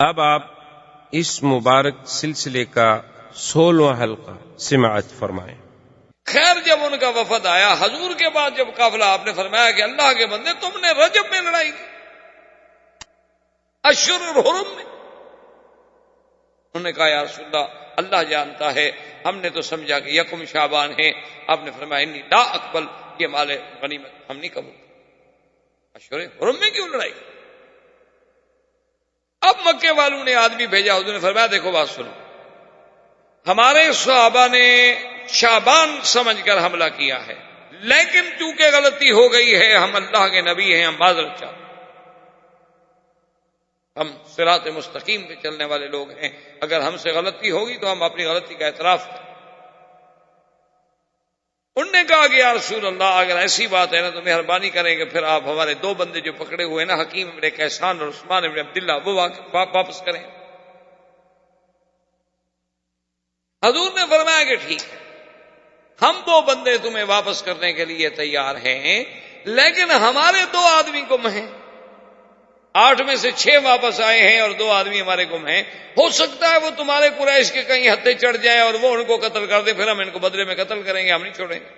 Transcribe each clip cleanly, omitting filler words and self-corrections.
اب آپ اس مبارک سلسلے کا 16واں حلقہ سماعت فرمائیں۔ خیر جب ان کا وفد آیا حضور کے بعد جب قافلہ، آپ نے فرمایا کہ اللہ کے بندے تم نے رجب میں لڑائی کی، اشہر الحرم میں؟ انہوں نے کہا یا رسول اللہ جانتا ہے، ہم نے تو سمجھا کہ یکم شعبان ہے۔ آپ نے فرمایا انی لا اقبل، یہ مال غنیمت ہم نہیں قبول۔ اشہر حرم میں کیوں لڑائی؟ اب مکے والوں نے آدمی بھیجا، حضور نے فرمایا دیکھو بات سنو، ہمارے صحابہ نے شعبان سمجھ کر حملہ کیا ہے، لیکن چونکہ غلطی ہو گئی ہے، ہم اللہ کے نبی ہیں، ہم معذرت چاہتے، ہم صراط مستقیم پہ چلنے والے لوگ ہیں، اگر ہم سے غلطی ہوگی تو ہم اپنی غلطی کا اعتراف کریں۔ انہوں نے کہا کہ یا رسول اللہ اگر ایسی بات ہے نا تو مہربانی کریں کہ پھر آپ ہمارے 2 بندے جو پکڑے ہوئے نا، حکیم ابن کیسان اور عثمان ابن عبداللہ، وہ واپس کریں۔ حضور نے فرمایا کہ ٹھیک ہے، ہم 2 بندے تمہیں واپس کرنے کے لیے تیار ہیں، لیکن ہمارے 2 آدمی گم ہیں، 8 میں سے 6 واپس آئے ہیں اور 2 آدمی ہمارے گم ہیں۔ ہو سکتا ہے وہ تمہارے قریش کے کہیں ہتھے چڑھ جائیں اور وہ ان کو قتل کر دے، پھر ہم ان کو بدلے میں قتل کریں گے، ہم نہیں چھوڑیں گے۔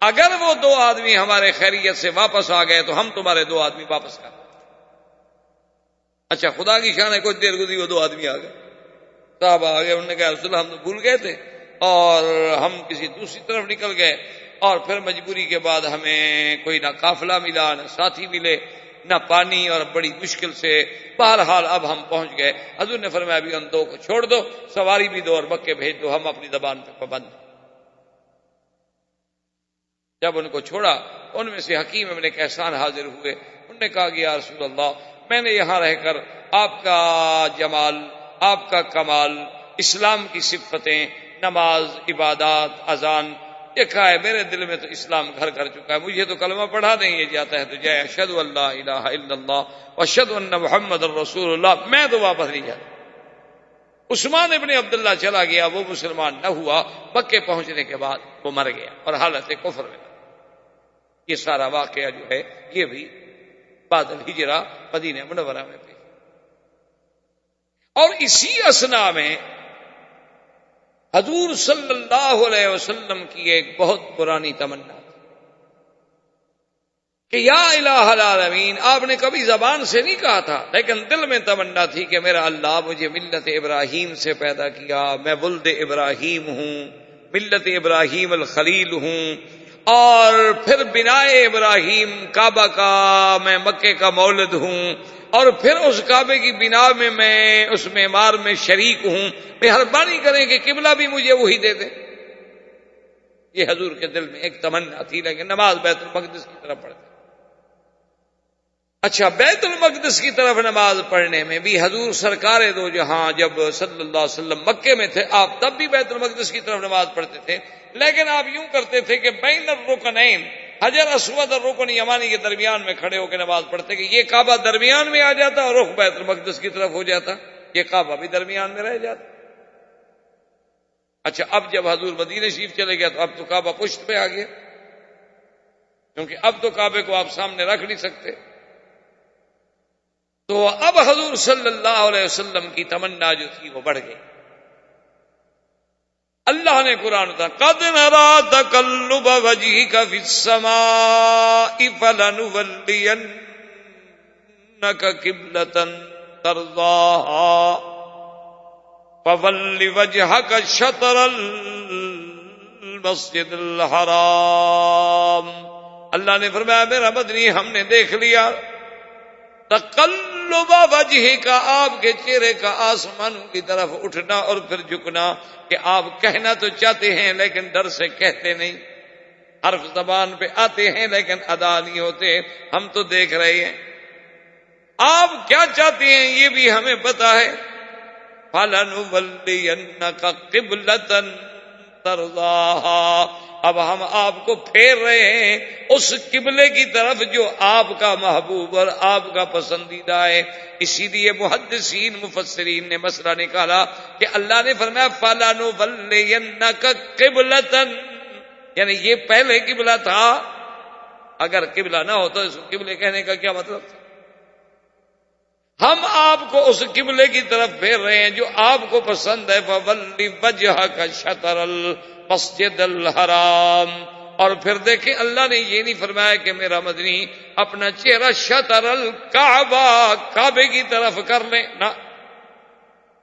اگر وہ 2 آدمی ہمارے خیریت سے واپس آ گئے تو ہم تمہارے 2 آدمی واپس کر دیں۔ اچھا خدا کی شان ہے، کچھ دیر گزری وہ 2 آدمی آ گئے، صاحب آ گئے، انہوں نے کہا رسول اللہ ہم تو بھول گئے تھے اور ہم کسی دوسری طرف نکل گئے، اور پھر مجبوری کے بعد ہمیں کوئی نہ قافلہ ملا نہ ساتھی ملے نہ پانی، اور بڑی مشکل سے بہرحال اب ہم پہنچ گئے۔ حضور نے فرمایا ابھی ان 2 کو چھوڑ دو، سواری بھی دو اور مکے بھیج دو، ہم اپنی زبان پہ پابند۔ جب ان کو چھوڑا ان میں سے حکیم ابن کیسان حاضر ہوئے، انہوں نے کہا کہ یا رسول اللہ میں نے یہاں رہ کر آپ کا جمال، آپ کا کمال، اسلام کی صفتیں، نماز، عبادات، اذان دیکھا ہے، میرے دل میں تو اسلام گھر کر چکا ہے، مجھے تو کلمہ پڑھا نہیں جاتا ہے تو جائے اشہد ان لا الہ الا اللہ واشہد ان محمد رسول اللہ، میں تو واپس نہیں جاتا۔ عثمان ابن عبداللہ چلا گیا، وہ مسلمان نہ ہوا، مکے پہنچنے کے بعد وہ مر گیا اور حالت کفر میں۔ یہ سارا واقعہ جو ہے یہ بھی بعد الہجرہ مدینہ منورہ میں پیش۔ اور اسی اثنا میں حضور صلی اللہ علیہ وسلم کی ایک بہت پرانی تمنا تھی کہ یا الہ العالمین، آپ نے کبھی زبان سے نہیں کہا تھا لیکن دل میں تمنا تھی کہ میرا اللہ مجھے ملت ابراہیم سے پیدا کیا، میں ولد ابراہیم ہوں، ملت ابراہیم الخلیل ہوں، اور پھر بنائے ابراہیم کعبہ کا میں مکے کا مولد ہوں، اور پھر اس کعبے کی بنا میں اس معمار میں شریک ہوں، مہربانی کریں کہ قبلہ بھی مجھے وہی دے دیں۔ یہ حضور کے دل میں ایک تمنا تھی، لیکن نماز بیت المقدس کی طرف پڑھتے۔ اچھا بیت المقدس کی طرف نماز پڑھنے میں بھی حضور سرکار دو جہاں جب صلی اللہ علیہ وسلم مکے میں تھے، آپ تب بھی بیت المقدس کی طرف نماز پڑھتے تھے، لیکن آپ یوں کرتے تھے کہ بین الرکنین، حجر اسود اور رکن یمانی کے درمیان میں کھڑے ہو کے نماز پڑھتے کہ یہ کعبہ درمیان میں آ جاتا اور رخ بیت المقدس کی طرف ہو جاتا، یہ کعبہ بھی درمیان میں رہ جاتا۔ اچھا اب جب حضور مدینہ شریف چلے گیا تو اب تو کعبہ پشت پہ آ گیا، کیونکہ اب تو کعبے کو آپ سامنے رکھ نہیں سکتے، تو اب حضور صلی اللہ علیہ وسلم کی تمنا جو تھی وہ بڑھ گئی۔ اللہ نے قرآن اتارا قَدْ نَرَىٰ تَقَلُّبَ وَجْهِكَ فِي السَّمَاءِ فَلَنُوَلِّيَنَّكَ قِبْلَةً تَرْضَاهَا فَوَلِّ وَجْهَكَ شَطْرَ الْمَسْجِدِ الْحَرَامِ۔ اللہ نے فرمایا میرا مدنی ہم نے دیکھ لیا تقلب وجہ کا، آپ کے چہرے کا آسمانوں کی طرف اٹھنا اور پھر جھکنا، کہ آپ کہنا تو چاہتے ہیں لیکن ڈر سے کہتے نہیں، حرف زبان پہ آتے ہیں لیکن ادا نہیں ہوتے، ہم تو دیکھ رہے ہیں آپ کیا چاہتے ہیں یہ بھی ہمیں پتا ہے۔ فَلَنُوَلِّيَنَّكَ قِبْلَةً تَرْضَاهَا، اب ہم آپ کو پھیر رہے ہیں اس قبلے کی طرف جو آپ کا محبوب اور آپ کا پسندیدہ ہے۔ اسی لیے محدثین مفسرین نے مسئلہ نکالا کہ اللہ نے فرمایا فَلَنُوَلِّيَنَّكَ قِبْلَةً، یعنی یہ پہلے قبلہ تھا، اگر قبلہ نہ ہوتا اس کو قبلے کہنے کا کیا مطلب تھا؟ ہم آپ کو اس قبلے کی طرف پھیر رہے ہیں جو آپ کو پسند ہے، فَوَلِّ وَجْهَكَ شَطْرَ الْمَسْجِدِ الْحَرَامِ۔ اور پھر دیکھیں اللہ نے یہ نہیں فرمایا کہ میرا مدنی اپنا چہرہ شطر الکعبہ، کعبے کی طرف کر لیں، نہ،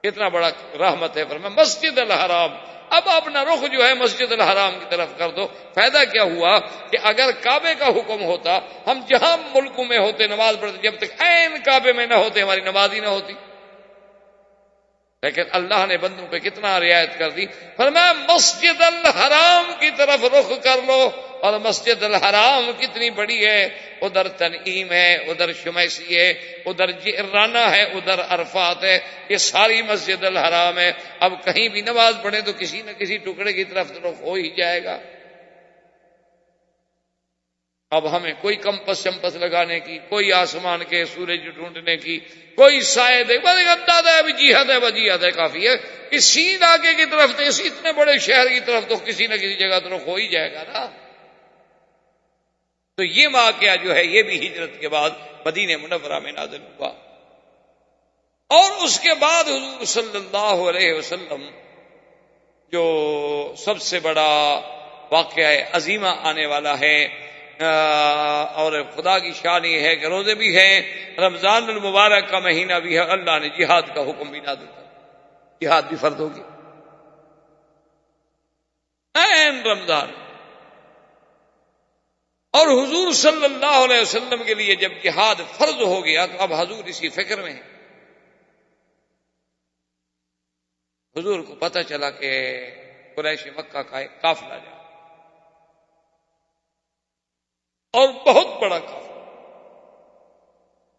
کتنا بڑا رحمت ہے، فرمایا مسجد الحرام، اب اپنا رخ جو ہے مسجد الحرام کی طرف کر دو۔ فائدہ کیا ہوا کہ اگر کعبے کا حکم ہوتا، ہم جہاں ملکوں میں ہوتے نماز پڑھتے، جب تک عین کعبے میں نہ ہوتے ہماری نماز ہی نہ ہوتی، لیکن اللہ نے بندوں پہ کتنا رعایت کر دی، فرمایا مسجد الحرام کی طرف رخ کر لو۔ اور مسجد الحرام کتنی بڑی ہے، ادھر تنعیم ہے، ادھر شمیسی ہے، ادھر جعرانہ ہے، ادھر عرفات ہے، یہ ساری مسجد الحرام ہے۔ اب کہیں بھی نماز پڑھیں تو کسی نہ کسی ٹکڑے کی طرف تو رخ ہو ہی جائے گا۔ اب ہمیں کوئی کمپس شمپس لگانے کی، کوئی آسمان کے سورج ڈھونڈنے کی، کوئی سائے دے، بس ایک اندازہ ہے، جہاد ہے، جہاد ہے، کافی ہے۔ اسی علاقے کی طرف تو، اس اتنے بڑے شہر کی طرف تو کسی نہ کسی جگہ تو رخ ہو ہی جائے گا نا۔ تو یہ واقعہ جو ہے یہ بھی ہجرت کے بعد مدینہ منورہ میں نازل ہوا، اور اس کے بعد حضور صلی اللہ علیہ وسلم جو سب سے بڑا واقعہ عظیمہ آنے والا ہے، اور خدا کی شان یہ ہے کہ روزے بھی ہیں، رمضان المبارک کا مہینہ بھی ہے، اللہ نے جہاد کا حکم بھی نازل کیا، جہاد بھی فرض ہوگی این رمضان۔ اور حضور صلی اللہ علیہ وسلم کے لیے جب جہاد فرض ہو گیا تو اب حضور اسی فکر میں ہیں۔ حضور کو پتہ چلا کہ قریش مکہ کا ایک قافلہ جا، اور بہت بڑا قافلہ۔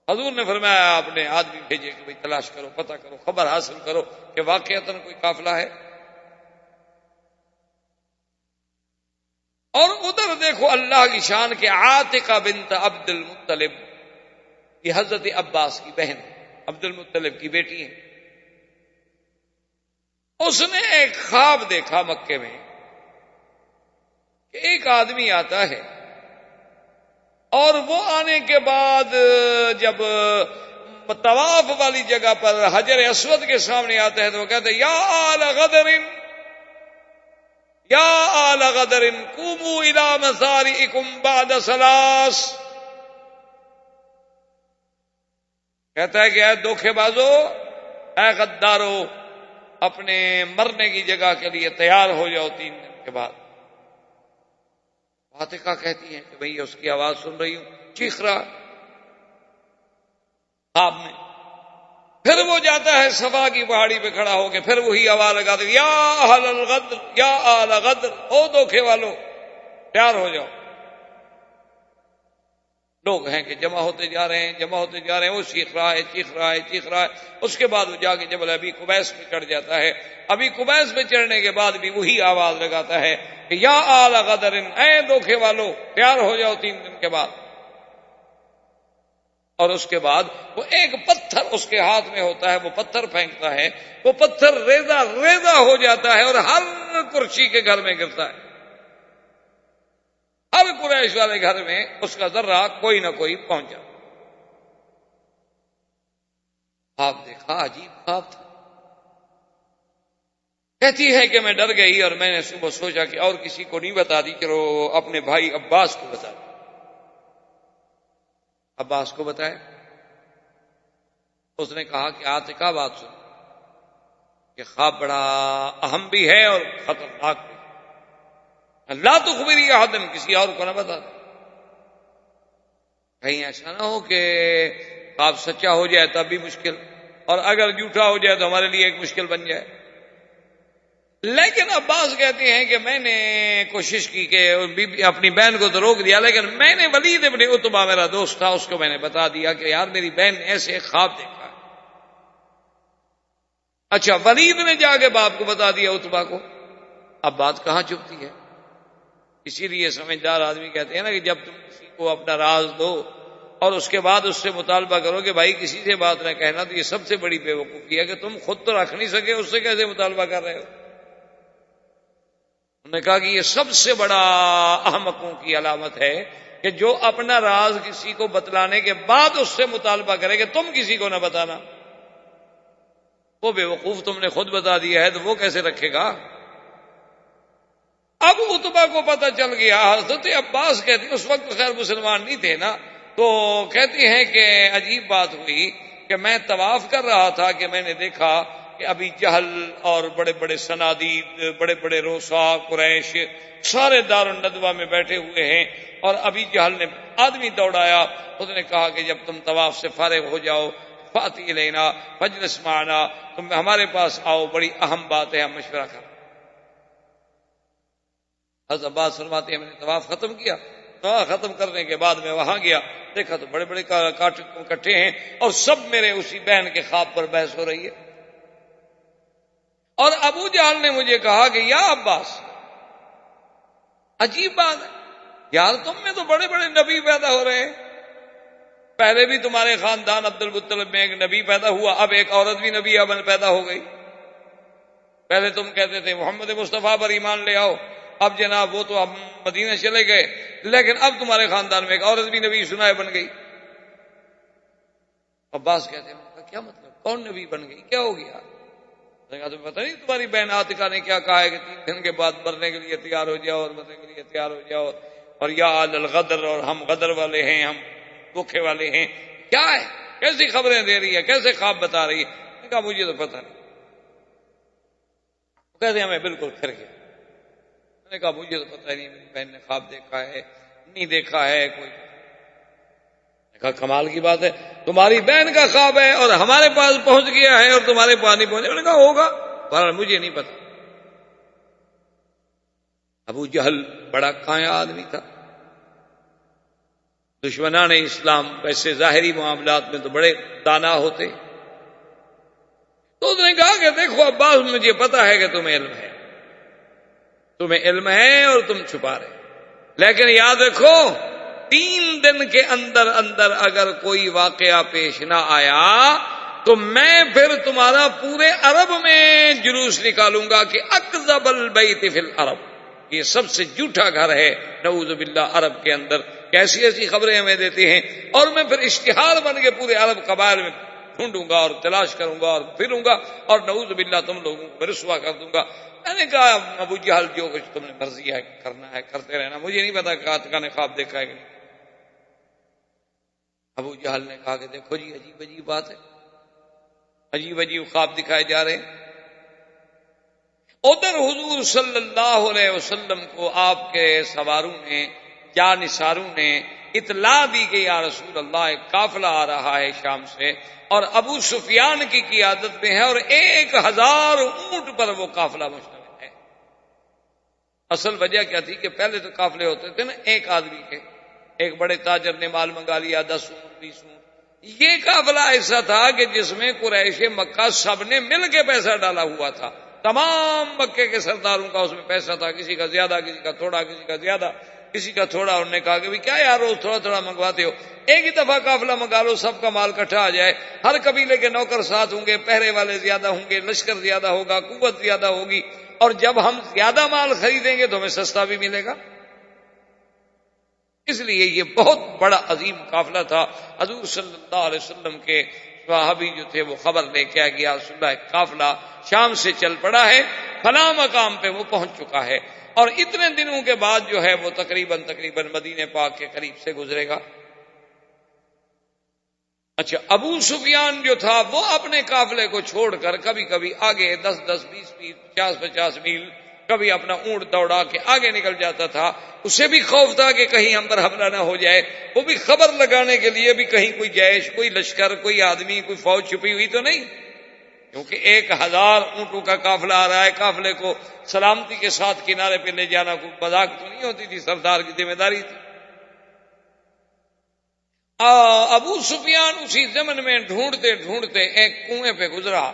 حضور نے فرمایا آپ نے آدمی بھیجے کہ بھئی تلاش کرو، پتہ کرو، خبر حاصل کرو کہ واقعتاً کوئی قافلہ ہے۔ اور ادھر دیکھو اللہ کی شان کہ عاتقہ بنت عبد المطلب، یہ حضرت عباس کی بہن، عبد المطلب کی بیٹی ہے۔ اس نے ایک خواب دیکھا مکے میں کہ ایک آدمی آتا ہے، اور وہ آنے کے بعد جب طواف والی جگہ پر حجر اسود کے سامنے آتا ہے تو وہ کہتے ہیں یا آل غدر، یا آل غدر قوموا الی مصارعکم بعد ثلاث، کہتا ہے کہ اے دھوکے بازو، اے غدارو، اپنے مرنے کی جگہ کے لیے تیار ہو جاؤ 3 دن کے بعد۔ فاتحہ کہتی ہیں کہ بھئی اس کی آواز سن رہی ہوں، چیخ رہا خواب میں۔ پھر وہ جاتا ہے صفا کی پہاڑی پہ کھڑا ہو کے، پھر وہی آواز لگاتے یا اہل الغدر، یا آل غدر، او دھوکے والو تیار ہو جاؤ۔ لوگ ہیں کہ جمع ہوتے جا رہے ہیں، جمع ہوتے جا رہے ہیں، وہ چیخ رہا ہے، چیخ رہا ہے، چیخ رہا ہے۔ اس کے بعد وہ جا کے جبل ابی قبیس پہ چڑھ جاتا ہے۔ ابی قبیس پہ چڑھنے کے بعد بھی وہی آواز لگاتا ہے کہ یا آل غدر، اے دھوکے والو تیار ہو جاؤ 3 دن کے بعد۔ اور اس کے بعد وہ ایک پتھر اس کے ہاتھ میں ہوتا ہے، وہ پتھر پھینکتا ہے، وہ پتھر ریزہ ریزہ ہو جاتا ہے اور ہر قریشی کے گھر میں گرتا ہے، ہر قریش والے گھر میں اس کا ذرہ کوئی نہ کوئی پہنچا۔ خواب دیکھا، عجیب خواب تھا۔ کہتی ہے کہ میں ڈر گئی اور میں نے صبح سوچا کہ اور کسی کو نہیں بتا دی، چلو اپنے بھائی عباس کو بتا دی۔ عباس کو بتایا، اس نے کہا کہ عاتقہ بات سن، کہ خواب بڑا اہم بھی ہے اور خطرناک بھی، لا تخبری احدا، کسی اور کو نہ بتا دے، کہیں ایسا نہ ہو کہ خواب سچا ہو جائے تب بھی مشکل، اور اگر جھوٹا ہو جائے تو ہمارے لیے ایک مشکل بن جائے۔ لیکن عباس کہتے ہیں کہ میں نے کوشش کی کہ اپنی بہن کو تو روک دیا، لیکن میں نے ولید ابن عتبہ میرا دوست تھا، اس کو میں نے بتا دیا کہ یار میری بہن نے ایسے خواب دیکھا ہے۔ اچھا، ولید نے جا کے باپ کو بتا دیا، عتبہ کو۔ اب بات کہاں چپتی ہے؟ اسی لیے سمجھدار آدمی کہتے ہیں نا کہ جب تم کسی کو اپنا راز دو اور اس کے بعد اس سے مطالبہ کرو کہ بھائی کسی سے بات نہ کہنا، تو یہ سب سے بڑی بے وقوفی ہے کہ تم خود تو رکھ نہیں سکے، اس سے کیسے مطالبہ کر رہے ہو؟ انہوں نے کہا کہ یہ سب سے بڑا احمقوں کی علامت ہے کہ جو اپنا راز کسی کو بتلانے کے بعد اس سے مطالبہ کرے کہ تم کسی کو نہ بتانا، وہ بے وقوف تم نے خود بتا دیا ہے تو وہ کیسے رکھے گا؟ اب عتبہ کو پتہ چل گیا. حضرت عباس کہتی ہیں، اس وقت خیر مسلمان نہیں تھے نا، تو کہتی ہیں کہ عجیب بات ہوئی کہ میں طواف کر رہا تھا کہ میں نے دیکھا کہ ابھی جہل اور بڑے بڑے صنادید، بڑے بڑے روسا قریش سارے دار الندوہ میں بیٹھے ہوئے ہیں، اور ابھی جہل نے آدمی دوڑایا. اس نے کہا کہ جب تم طواف سے فارغ ہو جاؤ فاتی لینا فجلس معنا، تم ہمارے پاس آؤ، بڑی اہم بات ہے، ہم مشورہ کریں. حضرت عباس فرماتے ہیں میں نے طواف ختم کیا، طواف ختم کرنے کے بعد میں وہاں گیا، دیکھا تو بڑے بڑے کاٹ اکٹھے ہیں اور سب میرے اسی بہن کے خواب پر بحث ہو رہی ہے. اور ابو جہل نے مجھے کہا کہ یا عباس، عجیب بات ہے یار، تم میں تو بڑے بڑے نبی پیدا ہو رہے ہیں، پہلے بھی تمہارے خاندان عبد المطلب میں ایک نبی پیدا ہوا، اب ایک عورت بھی نبی ابن پیدا ہو گئی. پہلے تم کہتے تھے محمد مصطفیٰ پر ایمان لے آؤ، اب جناب وہ تو اب مدینہ چلے گئے، لیکن اب تمہارے خاندان میں ایک عورت بھی نبی سنائے بن گئی. عباس کہتے ہیں کیا مطلب، کون نبی بن گئی، کیا ہو گیا؟ تمہیں پتہ نہیں تمہاری بہن عاتقہ نے کیا کہا ہے کہ 3 دن کے بعد مرنے کے لیے تیار ہو جاؤ اور مرنے کے لیے تیار ہو جاؤ، اور یا آل الغدر، اور ہم غدر والے ہیں، ہم دھوکے والے ہیں. کیا ہے، کیسی خبریں دے رہی ہے، کیسے خواب بتا رہی ہے؟ میں نے کہا مجھے تو پتہ نہیں. کہتے ہیں میں بالکل پھر گیا. میں نے کہا مجھے تو پتہ نہیں، میری بہن نے خواب دیکھا ہے نہیں دیکھا ہے کوئی. میں نے کہا کمال کی بات ہے، تمہاری بہن کا خواب ہے اور ہمارے پاس پہنچ گیا ہے اور تمہارے پاس نہیں پہنچا. میں نے کہا ہوگا، بہرحال مجھے نہیں پتا. ابو جہل بڑا کایا آدمی تھا، دشمنان اسلام ویسے ظاہری معاملات میں تو بڑے دانا ہوتے. تو اس نے کہا کہ دیکھو عباس، مجھے پتا ہے کہ تمہیں علم ہے، تمہیں علم ہے اور تم چھپا رہے، لیکن یاد رکھو 3 دن کے اندر اندر اگر کوئی واقعہ پیش نہ آیا تو میں پھر تمہارا پورے عرب میں جلوس نکالوں گا کہ اکذب البیت فی العرب، یہ سب سے جھوٹا گھر ہے نعوذ باللہ عرب کے اندر. ایسی ایسی خبریں ہمیں دیتے ہیں اور میں پھر اشتہار بن کے پورے عرب قبائل میں ڈھونڈوں گا اور تلاش کروں گا اور پھروں گا اور نعوذ باللہ تم لوگوں کو رسوا کر دوں گا. میں نے کہا ابو جہل جو کچھ تم نے مرضی ہے کرنا ہے کرتے رہنا، مجھے نہیں پتا کہ عاتقہ نے خواب دیکھا ہے کہ نہیں. ابو جہل نے کہا کہ دیکھو جی عجیب عجیب بات ہے، عجیب عجیب خواب دکھائے جا رہے ہیں. ادھر حضور صلی اللہ علیہ وسلم کو آپ کے سواروں نے، جانثاروں نے اطلاع دی کہ یا رسول اللہ ایک قافلہ آ رہا ہے شام سے اور ابو سفیان کی قیادت میں ہے اور 1000 اونٹ پر وہ قافلہ مشتمل ہے. اصل وجہ کیا تھی کہ پہلے تو قافلے ہوتے تھے نا ایک آدمی کے، ایک بڑے تاجر نے مال منگا لیا 10 اونٹ 20 اونٹ. یہ قافلہ ایسا تھا کہ جس میں قریش مکہ سب نے مل کے پیسہ ڈالا ہوا تھا، تمام مکے کے سرداروں کا اس میں پیسہ تھا، کسی کا زیادہ کسی کا تھوڑا کسی کا زیادہ کسی کا تھوڑا. انہوں نے کہا کہ کیا یار روز تھوڑا تھوڑا منگواتے ہو، ایک ہی دفعہ قافلہ منگا لو، سب کا مال اکٹھا آ جائے، ہر قبیلے کے نوکر ساتھ ہوں گے، پہرے والے زیادہ ہوں گے، لشکر زیادہ ہوگا، قوت زیادہ ہوگی، اور جب ہم زیادہ مال خریدیں گے تو ہمیں سستا بھی ملے گا. اس لیے یہ بہت بڑا عظیم قافلہ تھا. حضور صلی اللہ علیہ وسلم کے صحابی جو تھے وہ خبر لے کے آ گیا رسول اللہ ایک قافلہ شام سے چل پڑا ہے، فلاں مقام پہ وہ پہنچ چکا ہے اور اتنے دنوں کے بعد جو ہے وہ تقریباً مدینہ پاک کے قریب سے گزرے گا. اچھا ابو سفیان جو تھا وہ اپنے قافلے کو چھوڑ کر کبھی کبھی آگے 10 20 50 میل کبھی اپنا اونٹ دوڑا کے آگے نکل جاتا تھا. اسے بھی خوف تھا کہ کہیں ہم پر حملہ نہ ہو جائے، وہ بھی خبر لگانے کے لیے بھی کہیں کوئی جیش، کوئی لشکر، کوئی آدمی، کوئی فوج چھپی ہوئی تو نہیں، کیونکہ 1000 اونٹوں کا قافلہ آ رہا ہے. قافلے کو سلامتی کے ساتھ کنارے پہ لے جانا کوئی مذاق تو نہیں ہوتی تھی، سردار کی ذمہ داری تھی. ابو سفیان اسی زمن میں ڈھونڈتے ڈھونڈتے ایک کنویں پہ گزرا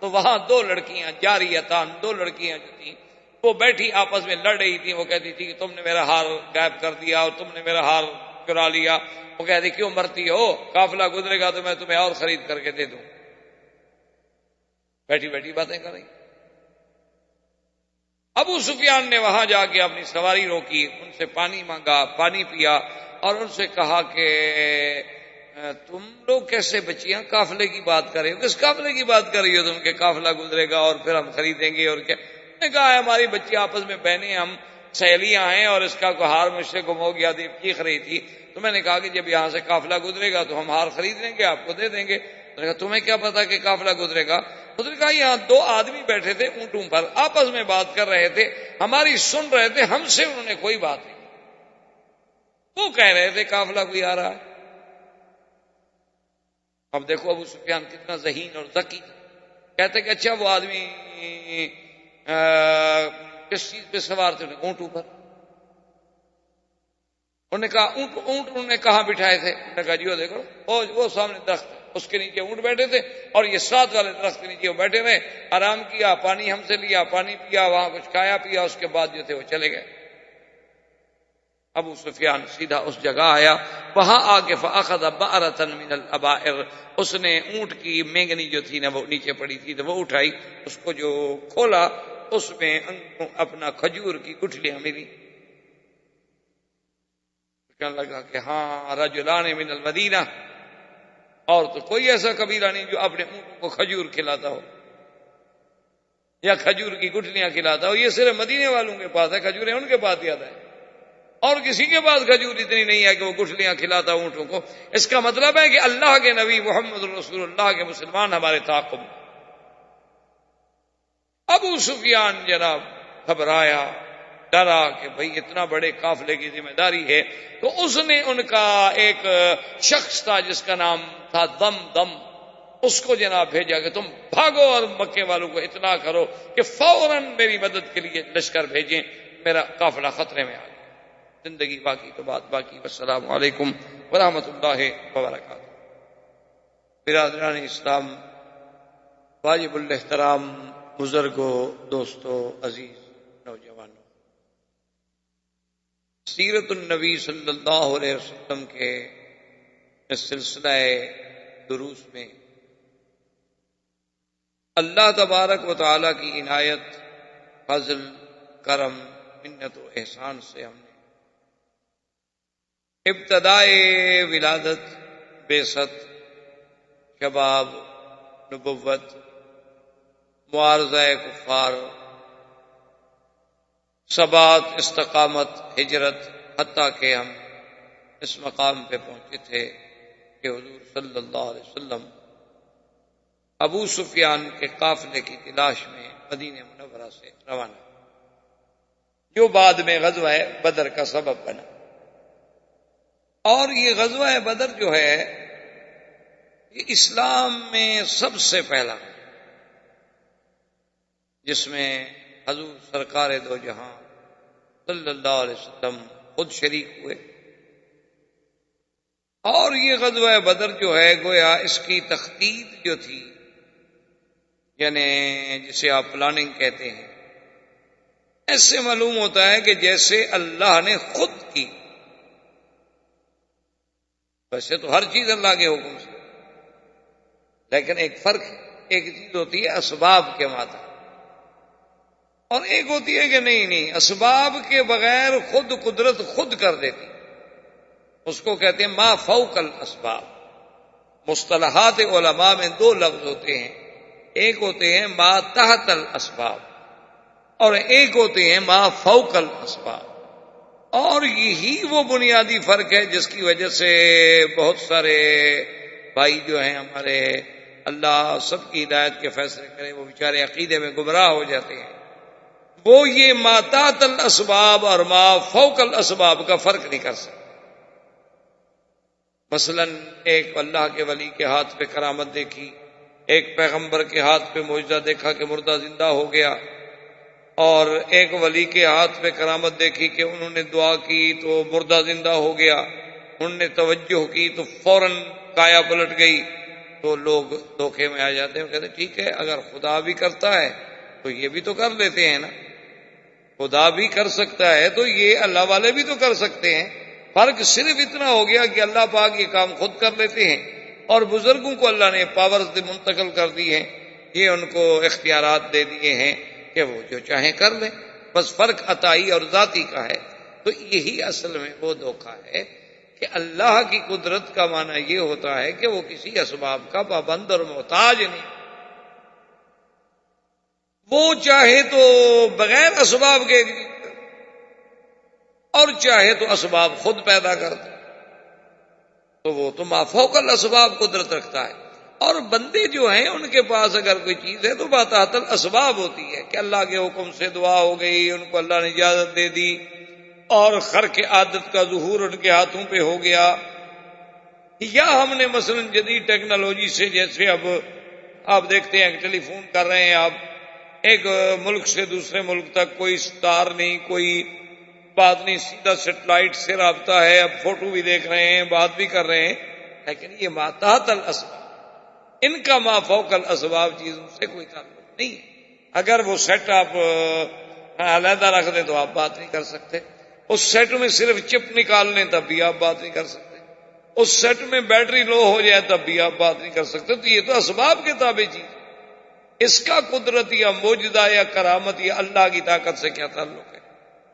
تو وہاں 2 لڑکیاں جاریتان، 2 لڑکیاں جو تھیں وہ بیٹھی آپس میں لڑ رہی تھی. وہ کہتی تھی کہ تم نے میرا ہار غائب کر دیا اور تم نے میرا ہار چرا لیا. وہ کہتی کیوں مرتی ہو، قافلہ گزرے گا تو میں تمہیں اور خرید کر کے دے دوں. بیٹھی بیٹھی باتیں کر رہی. ابو سفیان نے وہاں جا کے اپنی سواری روکی، ان سے پانی مانگا، پانی پیا، اور ان سے کہا کہ تم لوگ کیسے بچیاں قافلے کی بات کر رہے ہو؟ کس قافلے کی بات کر رہی ہو تم کہ قافلہ گزرے گا اور پھر ہم خریدیں گے؟ اور کیا؟ نے کہا ہماری بچی آپس میں بہنیں ہم سہیلیاں ہیں، اور اس کا کوئی ہار مجھ سے گم ہو گیا، چیخ رہی تھی، تو میں نے کہا کہ جب یہاں سے قافلہ گزرے گا تو ہم ہار خرید لیں گے، آپ کو دے دیں گے۔ میں نے کہا تمہیں کیا پتا کہ قافلہ گزرے گا؟ اس نے کہا یہاں دو آدمی بیٹھے تھے اونٹوں پر، آپس میں بات کر رہے تھے، ہماری سن رہے تھے، ہم سے انہوں نے کوئی بات نہیں، وہ کہہ رہے تھے قافلہ کوئی آ رہا ہے۔ اب دیکھو ابو سفیان کتنا ذہین اور ذکی، کہتے کہ اچھا وہ آدمی کس چیز پہ سوار تھے؟ اونٹوں پر۔ انہوں نے کہا اونٹ انہوں نے کہاں بٹھائے تھے؟ انہوں نے کہا جی وہ دیکھو وہ سامنے درخت ہے، اس کے نیچے اونٹ بیٹھے تھے، اور یہ ساتھ والے درخت کے نیچے وہ بیٹھے ہوئے، آرام کیا، پانی ہم سے لیا، پانی پیا، وہاں کچھ کھایا پیا، اس کے بعد جو تھے وہ چلے گئے۔ ابو سفیان سیدھا اس جگہ آیا، وہاں آ کے فاخذ بأرة من الابائر، اس نے اونٹ کی مینگنی جو تھی نا وہ نیچے پڑی تھی تو وہ اٹھائی، اس کو جو کھولا اس میں اپنا کھجور کی گٹھلیاں ملی۔ کہنے لگا کہ ہاں رجلان من المدینہ، اور تو کوئی ایسا قبیلہ نہیں جو اپنے اونٹوں کو کھجور کھلاتا ہو یا کھجور کی گٹھلیاں کھلاتا ہو، یہ صرف مدینے والوں کے پاس ہے، کھجوریں ان کے پاس زیادہ ہے، اور کسی کے پاس کھجور اتنی نہیں ہے کہ وہ گٹھلیاں کھلاتا اونٹوں کو۔ اس کا مطلب ہے کہ اللہ کے نبی محمد رسول اللہ کے مسلمان ہمارے تعاقب۔ ابو سفیان جناب گھبرایا، ڈرا کہ بھئی اتنا بڑے قافلے کی ذمہ داری ہے، تو اس نے ان کا ایک شخص تھا جس کا نام تھا دم، اس کو جناب بھیجا کہ تم بھاگو اور مکے والوں کو اطلاع کرو کہ فوراً میری مدد کے لیے لشکر بھیجیں، میرا قافلہ خطرے میں آ گیا۔ زندگی باقی تو بات باقی۔ والسلام علیکم ورحمۃ اللہ وبرکاتہ۔ برادران اسلام، واجب الاحترام بزرگوں، دوستوں، عزیز نوجوانوں، سیرت النبی صلی اللہ علیہ وسلم کے اس سلسلہ دروس میں اللہ تبارک و تعالی کی عنایت، فضل، کرم، منت و احسان سے ہم نے ابتدائے ولادت، بعثت، شباب، نبوت، معارضہ کفار، ثبات، استقامت، ہجرت، حتیٰ کہ ہم اس مقام پہ پہنچے تھے کہ حضور صلی اللہ علیہ وسلم ابو سفیان کے قافلے کی تلاش میں مدینہ منورہ سے روانہ، جو بعد میں غزوہ بدر کا سبب بنا۔ اور یہ غزوہ بدر جو ہے یہ اسلام میں سب سے پہلا، جس میں حضور سرکار دو جہاں صلی اللہ علیہ وسلم خود شریک ہوئے۔ اور یہ غزوہ بدر جو ہے گویا اس کی تخطیط جو تھی، یعنی جسے آپ پلاننگ کہتے ہیں، ایسے معلوم ہوتا ہے کہ جیسے اللہ نے خود کی۔ ویسے تو ہر چیز اللہ کے حکم سے، لیکن ایک فرق ہے، ایک چیز ہوتی ہے اسباب کے ماتحت، اور ایک ہوتی ہے کہ نہیں اسباب کے بغیر خود قدرت خود کر دیتی، اس کو کہتے ہیں ما فوق الاسباب۔ مصطلحات علماء میں دو لفظ ہوتے ہیں، ایک ہوتے ہیں ما تحت الاسباب اور ایک ہوتے ہیں ما فوق الاسباب۔ اور یہی وہ بنیادی فرق ہے جس کی وجہ سے بہت سارے بھائی جو ہیں ہمارے، اللہ سب کی ہدایت کے فیصلے کرے، وہ بیچارے عقیدے میں گمراہ ہو جاتے ہیں، وہ یہ ما تحت الاسباب اور ما فوق الاسباب کا فرق نہیں کر سکتے۔ مثلا ایک اللہ کے ولی کے ہاتھ پہ کرامت دیکھی، ایک پیغمبر کے ہاتھ پہ معجزہ دیکھا کہ مردہ زندہ ہو گیا، اور ایک ولی کے ہاتھ پہ کرامت دیکھی کہ انہوں نے دعا کی تو مردہ زندہ ہو گیا، انہوں نے توجہ کی تو فوراً کایا پلٹ گئی، تو لوگ دھوکے میں آ جاتے ہیں، کہتے ہیں ٹھیک ہے اگر خدا بھی کرتا ہے تو یہ بھی تو کر لیتے ہیں نا، خدا بھی کر سکتا ہے تو یہ اللہ والے بھی تو کر سکتے ہیں۔ فرق صرف اتنا ہو گیا کہ اللہ پاک یہ کام خود کر لیتے ہیں، اور بزرگوں کو اللہ نے پاورز منتقل کر دی ہیں، یہ ان کو اختیارات دے دیے ہیں کہ وہ جو چاہیں کر لیں۔ بس فرق عطائی اور ذاتی کا ہے۔ تو یہی اصل میں وہ دھوکہ ہے کہ اللہ کی قدرت کا معنی یہ ہوتا ہے کہ وہ کسی اسباب کا پابند اور محتاج نہیں، وہ چاہے تو بغیر اسباب کے اور چاہے تو اسباب خود پیدا کر دے، تو وہ تو ما فوق الاسباب قدرت رکھتا ہے۔ اور بندے جو ہیں ان کے پاس اگر کوئی چیز ہے تو باتحت الاسباب ہوتی ہے کہ اللہ کے حکم سے دعا ہو گئی، ان کو اللہ نے اجازت دے دی اور خرق عادت کا ظہور ان کے ہاتھوں پہ ہو گیا، یا ہم نے مثلا جدید ٹیکنالوجی سے، جیسے اب آپ دیکھتے ہیں کہ ٹیلی فون کر رہے ہیں آپ، ایک ملک سے دوسرے ملک تک کوئی تار نہیں، کوئی بات نہیں، سیدھا سیٹلائٹ سے رابطہ ہے، اب فوٹو بھی دیکھ رہے ہیں، بات بھی کر رہے ہیں، لیکن یہ ما تحت الاسباب، ان کا ما فوق الاسباب چیزوں سے کوئی تعلق نہیں ہے۔ اگر وہ سیٹ آپ علیحدہ رکھ دیں تو آپ بات نہیں کر سکتے، اس سیٹ میں صرف چپ نکال لیں تب بھی آپ بات نہیں کر سکتے، اس سیٹ میں بیٹری لو ہو جائے تب بھی آپ بات نہیں کر سکتے۔ تو یہ تو اسباب کے تابع چیز، اس کا قدرت یا معجزہ یا کرامت یا اللہ کی طاقت سے کیا تعلق ہے؟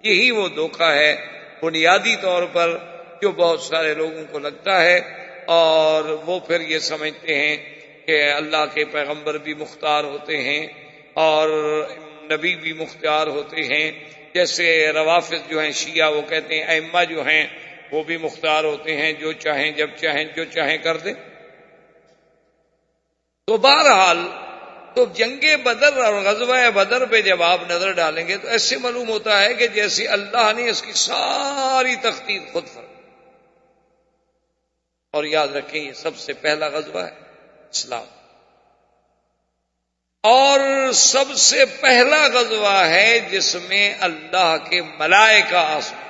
یہی وہ دھوکہ ہے بنیادی طور پر جو بہت سارے لوگوں کو لگتا ہے، اور وہ پھر یہ سمجھتے ہیں کہ اللہ کے پیغمبر بھی مختار ہوتے ہیں اور نبی بھی مختار ہوتے ہیں، جیسے روافض جو ہیں شیعہ، وہ کہتے ہیں ائمہ جو ہیں وہ بھی مختار ہوتے ہیں، جو چاہیں جب چاہیں جو چاہیں کر دیں۔ تو بہرحال تو جنگ بدر اور غزوہ بدر پہ جب آپ نظر ڈالیں گے تو ایسے معلوم ہوتا ہے کہ جیسے اللہ نے اس کی ساری تخطیط خود فرمائی۔ اور یاد رکھیں یہ سب سے پہلا غزوہ ہے اسلام، اور سب سے پہلا غزوہ ہے جس میں اللہ کے ملائکہ آسمان،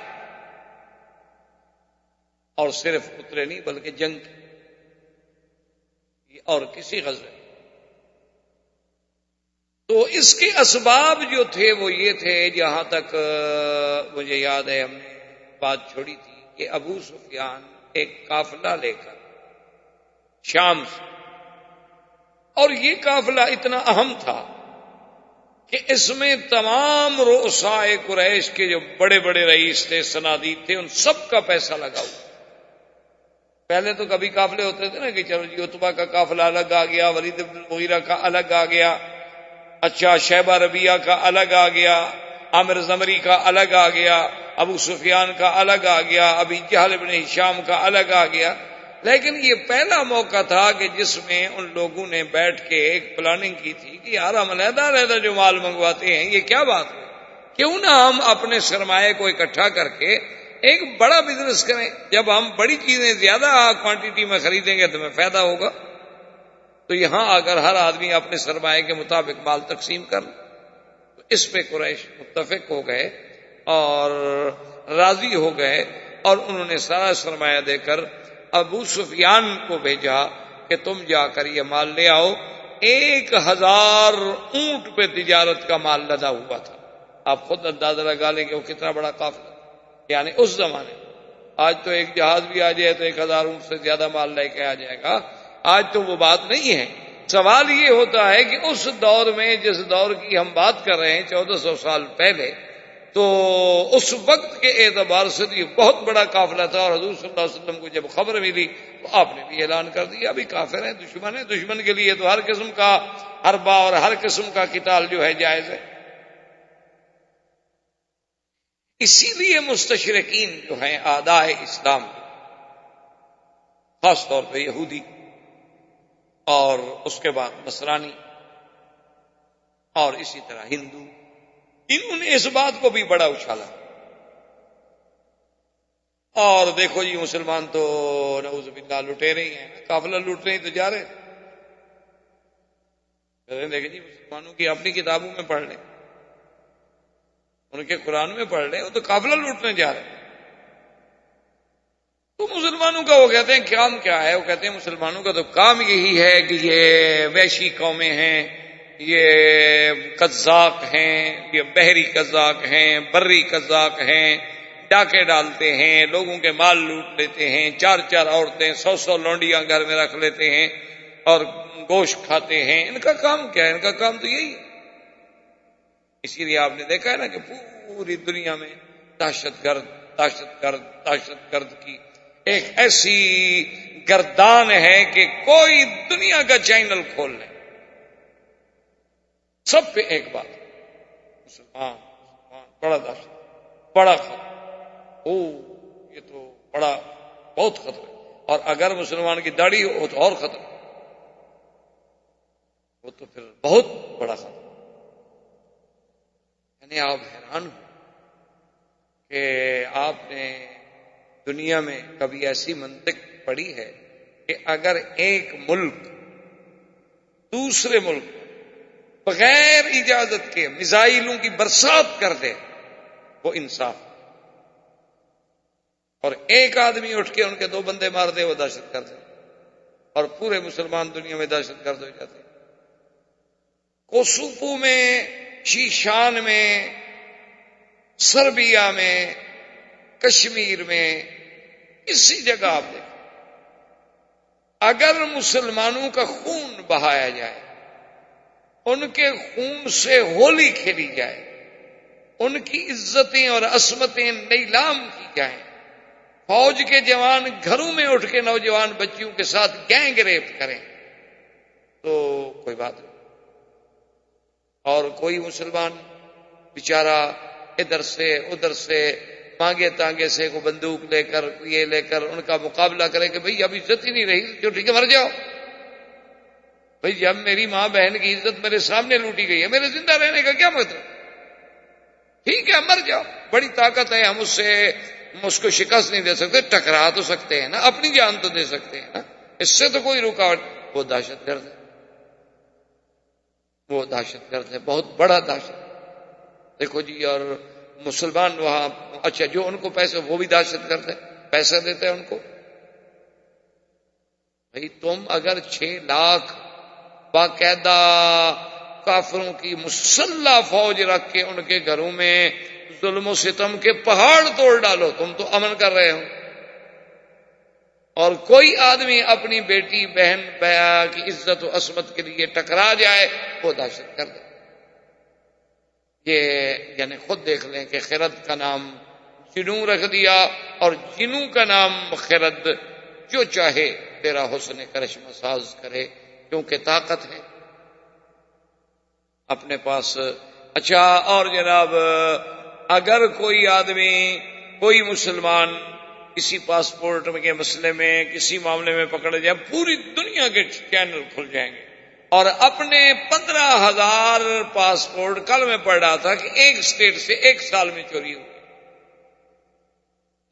اور صرف اترے نہیں بلکہ جنگ اور کسی غزوے۔ تو اس کے اسباب جو تھے وہ یہ تھے، جہاں تک مجھے یاد ہے ہم نے بات چھوڑی تھی کہ ابو سفیان ایک قافلہ لے کر شام سے، اور یہ قافلہ اتنا اہم تھا کہ اس میں تمام رؤسائے قریش کے جو بڑے بڑے رئیس تھے، صنادید تھے، ان سب کا پیسہ لگا ہوا۔ پہلے تو کبھی قافلے ہوتے تھے نا کہ چلو جی عتبہ کا قافلہ الگ آ گیا، ولید بن المغیرہ کا الگ آ گیا، اچھا شیبہ ربیعہ کا الگ آ گیا، عامر زمری کا الگ آ گیا، ابو سفیان کا الگ آ گیا، ابی جہل بن ہشام کا الگ آ گیا۔ لیکن یہ پہلا موقع تھا کہ جس میں ان لوگوں نے بیٹھ کے ایک پلاننگ کی تھی کہ یار ہم علیحدہ علیحدہ جو مال منگواتے ہیں یہ کیا بات ہے، کیوں نہ ہم اپنے سرمایہ کو اکٹھا کر کے ایک بڑا بزنس کریں، جب ہم بڑی چیزیں زیادہ کوانٹٹی میں خریدیں گے تو ہمیں فائدہ ہوگا۔ تو یہاں اگر ہر آدمی اپنے سرمایہ کے مطابق مال تقسیم کر لے تو اس پہ قریش متفق ہو گئے اور راضی ہو گئے، اور انہوں نے سارا سرمایہ دے کر ابو سفیان کو بھیجا کہ تم جا کر یہ مال لے آؤ۔ 1000 اونٹ پہ تجارت کا مال لدا ہوا تھا، آپ خود اندازہ لگا لیں کہ وہ کتنا بڑا قافلہ، یعنی اس زمانے۔ آج تو ایک جہاز بھی آ جائے تو 1000 اونٹ سے زیادہ مال لے کے آ جائے گا، آج تو وہ بات نہیں ہے۔ سوال یہ ہوتا ہے کہ اس دور میں جس دور کی ہم بات کر رہے ہیں 1400 سال پہلے، تو اس وقت کے اعتبار سے یہ بہت بڑا قافلہ تھا، اور حضور صلی اللہ علیہ وسلم کو جب خبر ملی تو آپ نے بھی اعلان کر دیا ابھی کافر ہیں، دشمن ہیں، دشمن کے لیے تو ہر قسم کا حربہ اور ہر قسم کا قتال جو ہے جائز ہے۔ اسی لیے مستشرقین جو ہیں اعداء اسلام، خاص طور پہ یہودی اور اس کے بعد نصرانی اور اسی طرح ہندو، انہوں نے اس بات کو بھی بڑا اچھالا، اور دیکھو جی مسلمان تو نعوذ باللہ لٹے رہی ہیں، قافلہ لوٹ رہے تو جا رہے، دیکھیں جی مسلمانوں کی اپنی کتابوں میں پڑھ لیں، ان کے قرآن میں پڑھ لیں، وہ تو قافلہ لوٹنے جا رہے ہیں۔ تو مسلمانوں کا وہ کہتے ہیں کام کیا ہے؟ وہ کہتے ہیں مسلمانوں کا تو کام یہی ہے کہ یہ وحشی قومیں ہیں، یہ قذاق ہیں، یہ بحری قذاق ہیں، بری قذاق ہیں، ڈاکے ڈالتے ہیں، لوگوں کے مال لوٹ لیتے ہیں، 4 عورتیں 100 لونڈیاں گھر میں رکھ لیتے ہیں اور گوشت کھاتے ہیں۔ ان کا کام کیا ہے؟ ان کا کام تو یہی ہے۔ اسی لیے آپ نے دیکھا ہے نا کہ پوری دنیا میں دہشت گرد کی ایک ایسی گردان ہے کہ کوئی دنیا کا چینل کھول لے، سب پہ ایک بات، مسلمان بڑا دہشت، بڑا خطرہ، یہ تو بڑا بہت خطرہ ہے، اور اگر مسلمان کی داڑھی ہو تو اور خطرہ، وہ تو پھر بہت بڑا خطرہ۔ یعنی آپ حیران ہو کہ آپ نے دنیا میں کبھی ایسی منطق پڑھی ہے کہ اگر ایک ملک دوسرے ملک بغیر اجازت کے میزائلوں کی برسات کر دے، وہ انصاف، اور ایک آدمی اٹھ کے ان کے 2 بندے مار دے، وہ دہشت گرد ہے، اور پورے مسلمان دنیا میں دہشت گرد ہو جاتے ہیں۔ کوسوفو میں، شیشان میں، سربیا میں، کشمیر میں، کسی جگہ آپ دیکھیں، اگر مسلمانوں کا خون بہایا جائے، ان کے خون سے ہولی کھیلی جائے، ان کی عزتیں اور عصمتیں نیلام کی جائیں، فوج کے جوان گھروں میں اٹھ کے نوجوان بچیوں کے ساتھ گینگ ریپ کریں، تو کوئی بات نہیں، اور کوئی مسلمان بیچارہ ادھر سے ادھر سے مانگے تانگے سے کو بندوق لے کر یہ لے کر ان کا مقابلہ کرے کہ بھئی اب عزت ہی نہیں رہی، جو ٹھیک ہے مر جاؤ، بھئی جب میری ماں بہن کی عزت میرے سامنے لوٹی گئی ہے، میرے زندہ رہنے کا کیا مطلب؟ ٹھیک ہے مر جاؤ، بڑی طاقت ہے، ہم اس کو شکست نہیں دے سکتے، ٹکرا تو سکتے ہیں نا، اپنی جان تو دے سکتے ہیں نا، اس سے تو کوئی رکاوٹ، وہ دہشت گرد ہے، وہ دہشت گرد ہے، بہت بڑا دہشت۔ دیکھو جی، اور مسلمان وہاں، اچھا جو ان کو پیسے، وہ بھی دہشت گرد ہے، پیسے دیتے ہیں ان کو۔ بھئی تم اگر 6 لاکھ باقاعدہ کافروں کی مسلح فوج رکھ کے ان کے گھروں میں ظلم و ستم کے پہاڑ توڑ ڈالو، تم تو امن کر رہے ہو، اور کوئی آدمی اپنی بیٹی بہن بیا کی عزت و عصمت کے لیے ٹکرا جائے، وہ دہشت گرد ہے۔ یہ یعنی خود دیکھ لیں کہ خرد کا نام جنوں رکھ دیا، اور جنوں کا نام خرد، جو چاہے تیرا حسن کرشمہ ساز کرے، کیونکہ طاقت ہے اپنے پاس۔ اچھا، اور جناب اگر کوئی آدمی، کوئی مسلمان کسی پاسپورٹ کے مسئلے میں، کسی معاملے میں پکڑ جائے، پوری دنیا کے چینل کھل جائیں گے، اور اپنے 15,000 پاسپورٹ، کل میں پڑھ رہا تھا کہ ایک اسٹیٹ سے 1 سال میں چوری ہوئی۔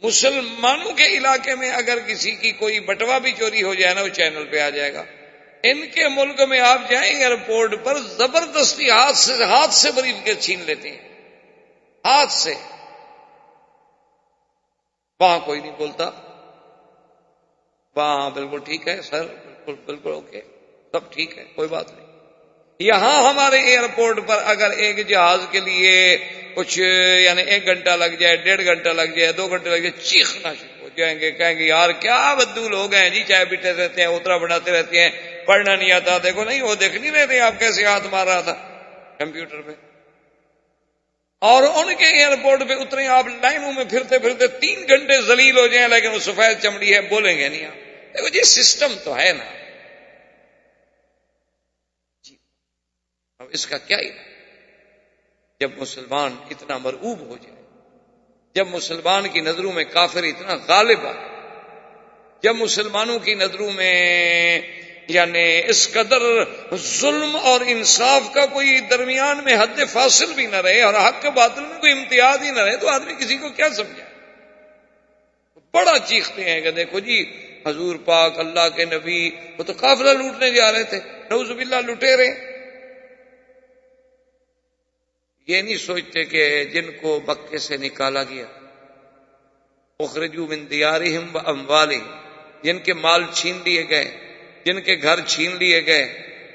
مسلمانوں کے علاقے میں اگر کسی کی کوئی بٹوا بھی چوری ہو جائے نا، وہ چینل پہ آ جائے گا۔ ان کے ملک میں آپ جائیں ایئرپورٹ پر، زبردستی ہاتھ سے بریف کے چھین لیتے ہیں، ہاتھ سے، وہاں کوئی نہیں بولتا، وہاں بالکل ٹھیک ہے سر، بالکل اوکے، سب ٹھیک ہے، کوئی بات نہیں۔ یہاں ہمارے ایئرپورٹ پر اگر ایک جہاز کے لیے کچھ یعنی 1 گھنٹہ لگ جائے، 1.5 گھنٹہ لگ جائے، 2 گھنٹے لگ جائے، چیخنا شروع ہو جائیں گے، کہیں گے یار کیا بدو لوگ ہیں جی، چائے پیتے رہتے ہیں، اترا بناتے رہتے ہیں، پڑھنا نہیں آتا، دیکھو نہیں وہ دیکھ نہیں رہے تھے آپ کیسے ہاتھ مار رہا تھا کمپیوٹر پہ، اور ان کے ایئرپورٹ پہ اترے آپ لائنوں میں پھرتے پھرتے 3 گھنٹے ذلیل ہو جائیں، لیکن وہ سفید چمڑی ہے، بولیں گے نہیں آپ، دیکھو جی سسٹم تو ہے نا جی۔ اب اس کا کیا علاج؟ جب مسلمان اتنا مرعوب ہو جائے، جب مسلمان کی نظروں میں کافر اتنا غالب آ جائے، جب مسلمانوں کی نظروں میں یعنی اس قدر ظلم اور انصاف کا کوئی درمیان میں حد فاصل بھی نہ رہے، اور حق کے باطل میں کوئی امتیاز ہی نہ رہے، تو آدمی کسی کو کیا سمجھائے؟ بڑا چیختے ہیں کہ دیکھو جی حضور پاک اللہ کے نبی وہ تو قافلہ لوٹنے جا رہے تھے، نعوذ باللہ لٹیرے۔ یہ نہیں سوچتے کہ جن کو مکے سے نکالا گیا، اخرجوا من دیارہم واموالہم، جن کے مال چھین لیے گئے، جن کے گھر چھین لیے گئے،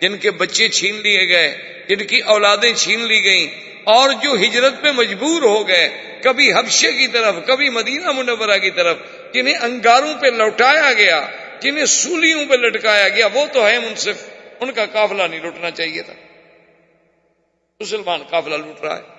جن کے بچے چھین لیے گئے، جن کی اولادیں چھین لی گئیں، اور جو ہجرت پہ مجبور ہو گئے، کبھی حبشے کی طرف، کبھی مدینہ منورہ کی طرف، جنہیں انگاروں پہ لوٹایا گیا، جنہیں سولیوں پہ لٹکایا گیا، وہ تو ہے منصف، ان کا قافلہ نہیں لٹنا چاہیے تھا۔ مسلمان قافلہ لوٹ رہا ہے.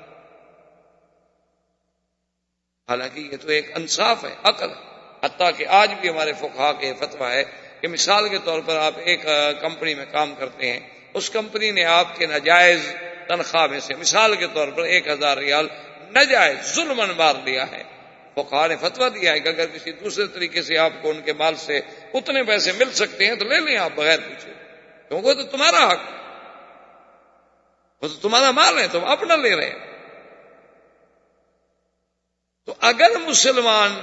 حالانکہ یہ تو ایک انصاف ہے، عقل ہے. حتیٰ کہ آج بھی ہمارے فقہا کے فتویٰ ہے کہ مثال کے طور پر آپ ایک کمپنی میں کام کرتے ہیں، اس کمپنی نے آپ کے ناجائز تنخواہ میں سے مثال کے طور پر 1000 ریال ناجائز ظلماً مار لیا ہے. فقہا نے فتویٰ دیا ہے کہ اگر کسی دوسرے طریقے سے آپ کو ان کے مال سے اتنے پیسے مل سکتے ہیں تو لے لیں آپ بغیر پوچھے، کیونکہ وہ تو تمہارا حق ہے، وہ تو تمہارا مال ہے، تم اپنا لے رہے ہیں. تو اگر مسلمان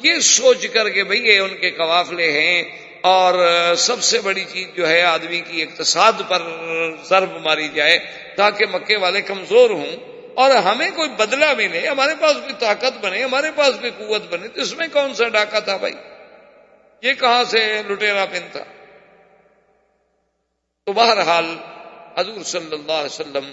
یہ سوچ کر کے بھئی یہ ان کے قوافلے ہیں اور سب سے بڑی چیز جو ہے آدمی کی اقتصاد پر ضرب ماری جائے تاکہ مکے والے کمزور ہوں اور ہمیں کوئی بدلہ ملے، ہمارے پاس بھی طاقت بنے، ہمارے پاس بھی قوت بنے، تو اس میں کون سا ڈاکہ تھا بھائی؟ یہ کہاں سے لٹیرا پن تھا؟ تو بہرحال حضور صلی اللہ علیہ وسلم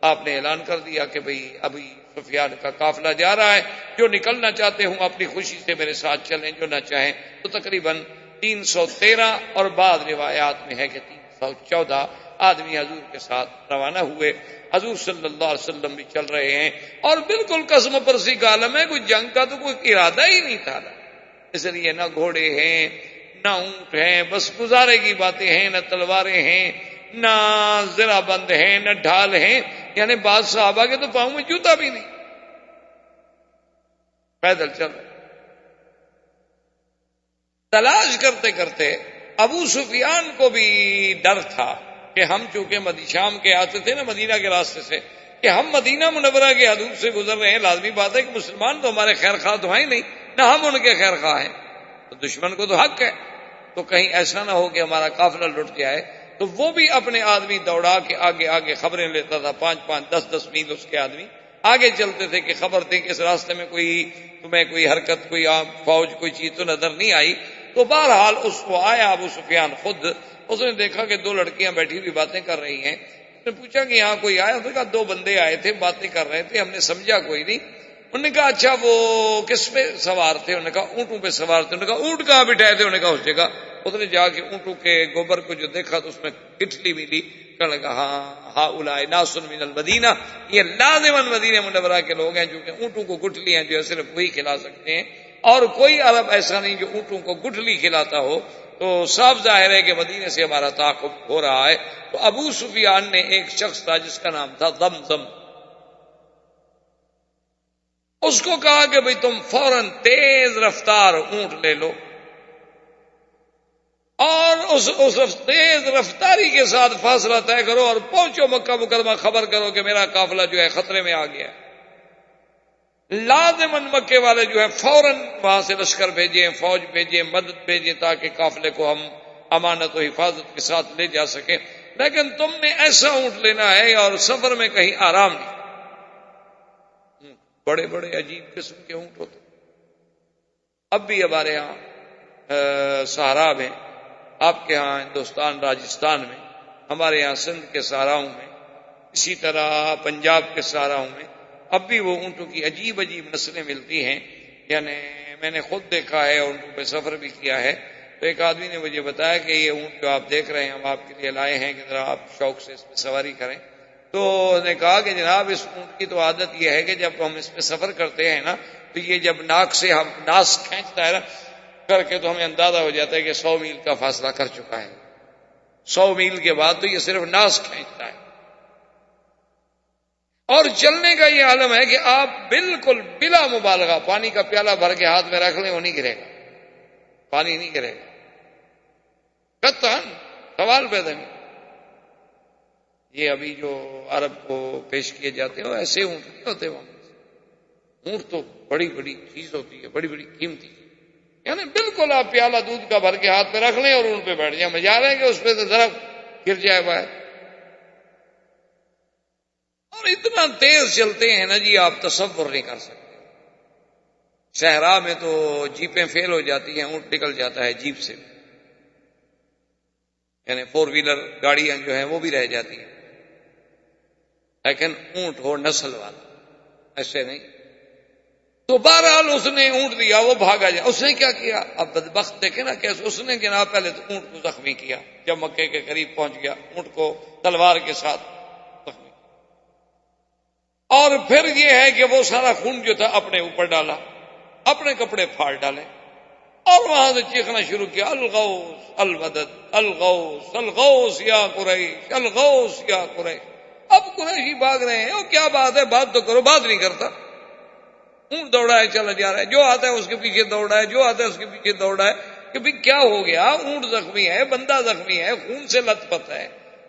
آپ نے اعلان کر دیا کہ بھئی ابھی سفیان کا قافلہ جا رہا ہے، جو نکلنا چاہتے ہوں اپنی خوشی سے میرے ساتھ چلیں، جو نہ چاہیں تو تقریباً 313 اور بعض روایات میں ہے کہ 314 آدمی حضور کے ساتھ روانہ ہوئے. حضور صلی اللہ علیہ وسلم بھی چل رہے ہیں اور بالکل قسم پرسی کا عالم ہے، کوئی جنگ کا تو کوئی ارادہ ہی نہیں تھا. اس لیے نہ گھوڑے ہیں نہ اونٹ ہیں، بس گزارے کی باتیں ہیں، نہ تلواریں ہیں، نہ زرہ بند ہیں، نہ ڈھال ہیں. یعنی بعض صحابہ کے تو پاؤں میں جوتا بھی نہیں، پیدل چل رہے. تلاش کرتے کرتے ابو سفیان کو بھی ڈر تھا کہ ہم چونکہ شام کے آتے تھے نا مدینہ کے راستے سے، کہ ہم مدینہ منورہ کے حدود سے گزر رہے ہیں، لازمی بات ہے کہ مسلمان تو ہمارے خیر خواہ تو ہیں ہی نہیں، نہ ہم ان کے خیر خواہ ہیں، تو دشمن کو تو حق ہے، تو کہیں ایسا نہ ہو کہ ہمارا قافلہ لٹ جائے. تو وہ بھی اپنے آدمی دوڑا کے آگے آگے خبریں لیتا تھا، 5-5 10-10 میل اس کے آدمی آگے چلتے تھے کہ خبر دیں کہ اس راستے میں تمہیں کوئی حرکت، کوئی فوج، کوئی چیز تو نظر نہیں آئی. تو بہرحال اس کو آیا ابو سفیان خود، اس نے دیکھا کہ 2 لڑکیاں بیٹھی ہوئی باتیں کر رہی ہیں. اس نے پوچھا کہ یہاں کوئی آیا؟ اس نے کہا 2 بندے آئے تھے، باتیں کر رہے تھے، ہم نے سمجھا کوئی نہیں. انہوں نے کہا اچھا وہ کس پہ سوار تھے؟ انہوں نے کہا اونٹوں پہ سوار تھے. انہوں نے کہا اونٹ کہاں بٹھائے تھے؟ انہوں نے کہا اس جگہ. اس نے جا کے اونٹوں کے گوبر کو جو دیکھا تو اس میں گٹھلی ملی. کہنے لگا ہاں اولئک ناس من المدینہ، یہ لازماً مدینہ منورہ کے لوگ ہیں، جو کہ اونٹوں کو گٹھلیاں جو ہے صرف وہی کھلا سکتے ہیں، اور کوئی عرب ایسا نہیں جو اونٹوں کو گٹھلی کھلاتا ہو. تو صاف ظاہر ہے کہ مدینے سے ہمارا تعاقب ہو رہا ہے. تو ابو سفیان نے ایک شخص تھا جس کا نام تھا ضمضم، اس کو کہا کہ بھئی تم فوراً تیز رفتار اونٹ لے لو اور اس تیز رفتاری کے ساتھ فاصلہ طے کرو اور پہنچو مکہ مکرمہ، خبر کرو کہ میرا قافلہ جو ہے خطرے میں آ گیا. لازماً مکے والے جو ہے فوراً وہاں سے لشکر بھیجیں، فوج بھیجیں، مدد بھیجیں تاکہ قافلے کو ہم امانت و حفاظت کے ساتھ لے جا سکیں. لیکن تم نے ایسا اونٹ لینا ہے اور سفر میں کہیں آرام نہیں. بڑے بڑے عجیب قسم کے اونٹ ہوتے. اب بھی ہمارے ہاں صحرا میں، آپ کے ہاں ہندوستان راجستھان میں، ہمارے ہاں سندھ کے صحراؤں میں، اسی طرح پنجاب کے صحراؤں میں اب بھی وہ اونٹوں کی عجیب عجیب نسلیں ملتی ہیں. یعنی میں نے خود دیکھا ہے، اونٹوں پہ سفر بھی کیا ہے. تو ایک آدمی نے مجھے بتایا کہ یہ اونٹ جو آپ دیکھ رہے ہیں ہم آپ کے لیے لائے ہیں کہ ذرا آپ شوق سے اس پہ سواری کریں. تو انہوں نے کہا کہ جناب اس اونٹ کی تو عادت یہ ہے کہ جب ہم اس پہ سفر کرتے ہیں نا تو یہ جب ناک سے ہم ناس کھینچتا ہے نا کر کے تو ہمیں اندازہ ہو جاتا ہے کہ 100 میل کا فاصلہ کر چکا ہے. 100 میل کے بعد تو یہ صرف ناس کھینچتا ہے. اور چلنے کا یہ عالم ہے کہ آپ بالکل بلا مبالغہ پانی کا پیالہ بھر کے ہاتھ میں رکھ لیں وہ نہیں گرے گا، پانی نہیں گرے گا، قطعاً سوال پیدا نہیں. یہ ابھی جو عرب کو پیش کیے جاتے ہیں ایسے اونٹ نہیں ہوتے. وہاں اونٹ تو بڑی بڑی چیز ہوتی ہے، بڑی بڑی قیمتی. یعنی بالکل آپ پیالہ دودھ کا بھر کے ہاتھ میں رکھ لیں اور اونٹ پہ بیٹھ جائیں، مزہ رہے کہ اس پہ تو ذرا گر جائے باہر. اور اتنا تیز چلتے ہیں نا جی آپ تصور نہیں کر سکتے. صحرا میں تو جیپیں فیل ہو جاتی ہیں، اونٹ نکل جاتا ہے جیپ سے، یعنی 4 ویلر گاڑیاں جو ہیں وہ بھی رہ جاتی ہیں. لیکن اونٹ ہو نسل والا ایسے نہیں. تو بہرحال اس نے اونٹ دیا، وہ بھاگا جائے. اس نے کیا کیا؟ اب بدبخت دیکھے نا کیسے اس نے جناب پہلے تو اونٹ کو زخمی کیا. جب مکے کے قریب پہنچ گیا اونٹ کو تلوار کے ساتھ زخمی. اور پھر یہ ہے کہ وہ سارا خون جو تھا اپنے اوپر ڈالا، اپنے کپڑے پھاڑ ڈالے اور وہاں سے چیخنا شروع کیا، الغوث المدد، الغوث الغوث یا قریش، الغوث یا قریش۔ اب قریشی بھاگ رہے ہیں، کیا بات ہے، بات تو کرو، بات نہیں کرتا۔ اونٹ دوڑا ہے، چلا جا رہا ہے، جو آتا ہے اس کے پیچھے دوڑا ہے، جو آتا ہے اس کے پیچھے دوڑا ہے کہ بھی کیا ہو گیا، اونٹ زخمی ہے، بندہ زخمی ہے، خون سے لت پت ہے،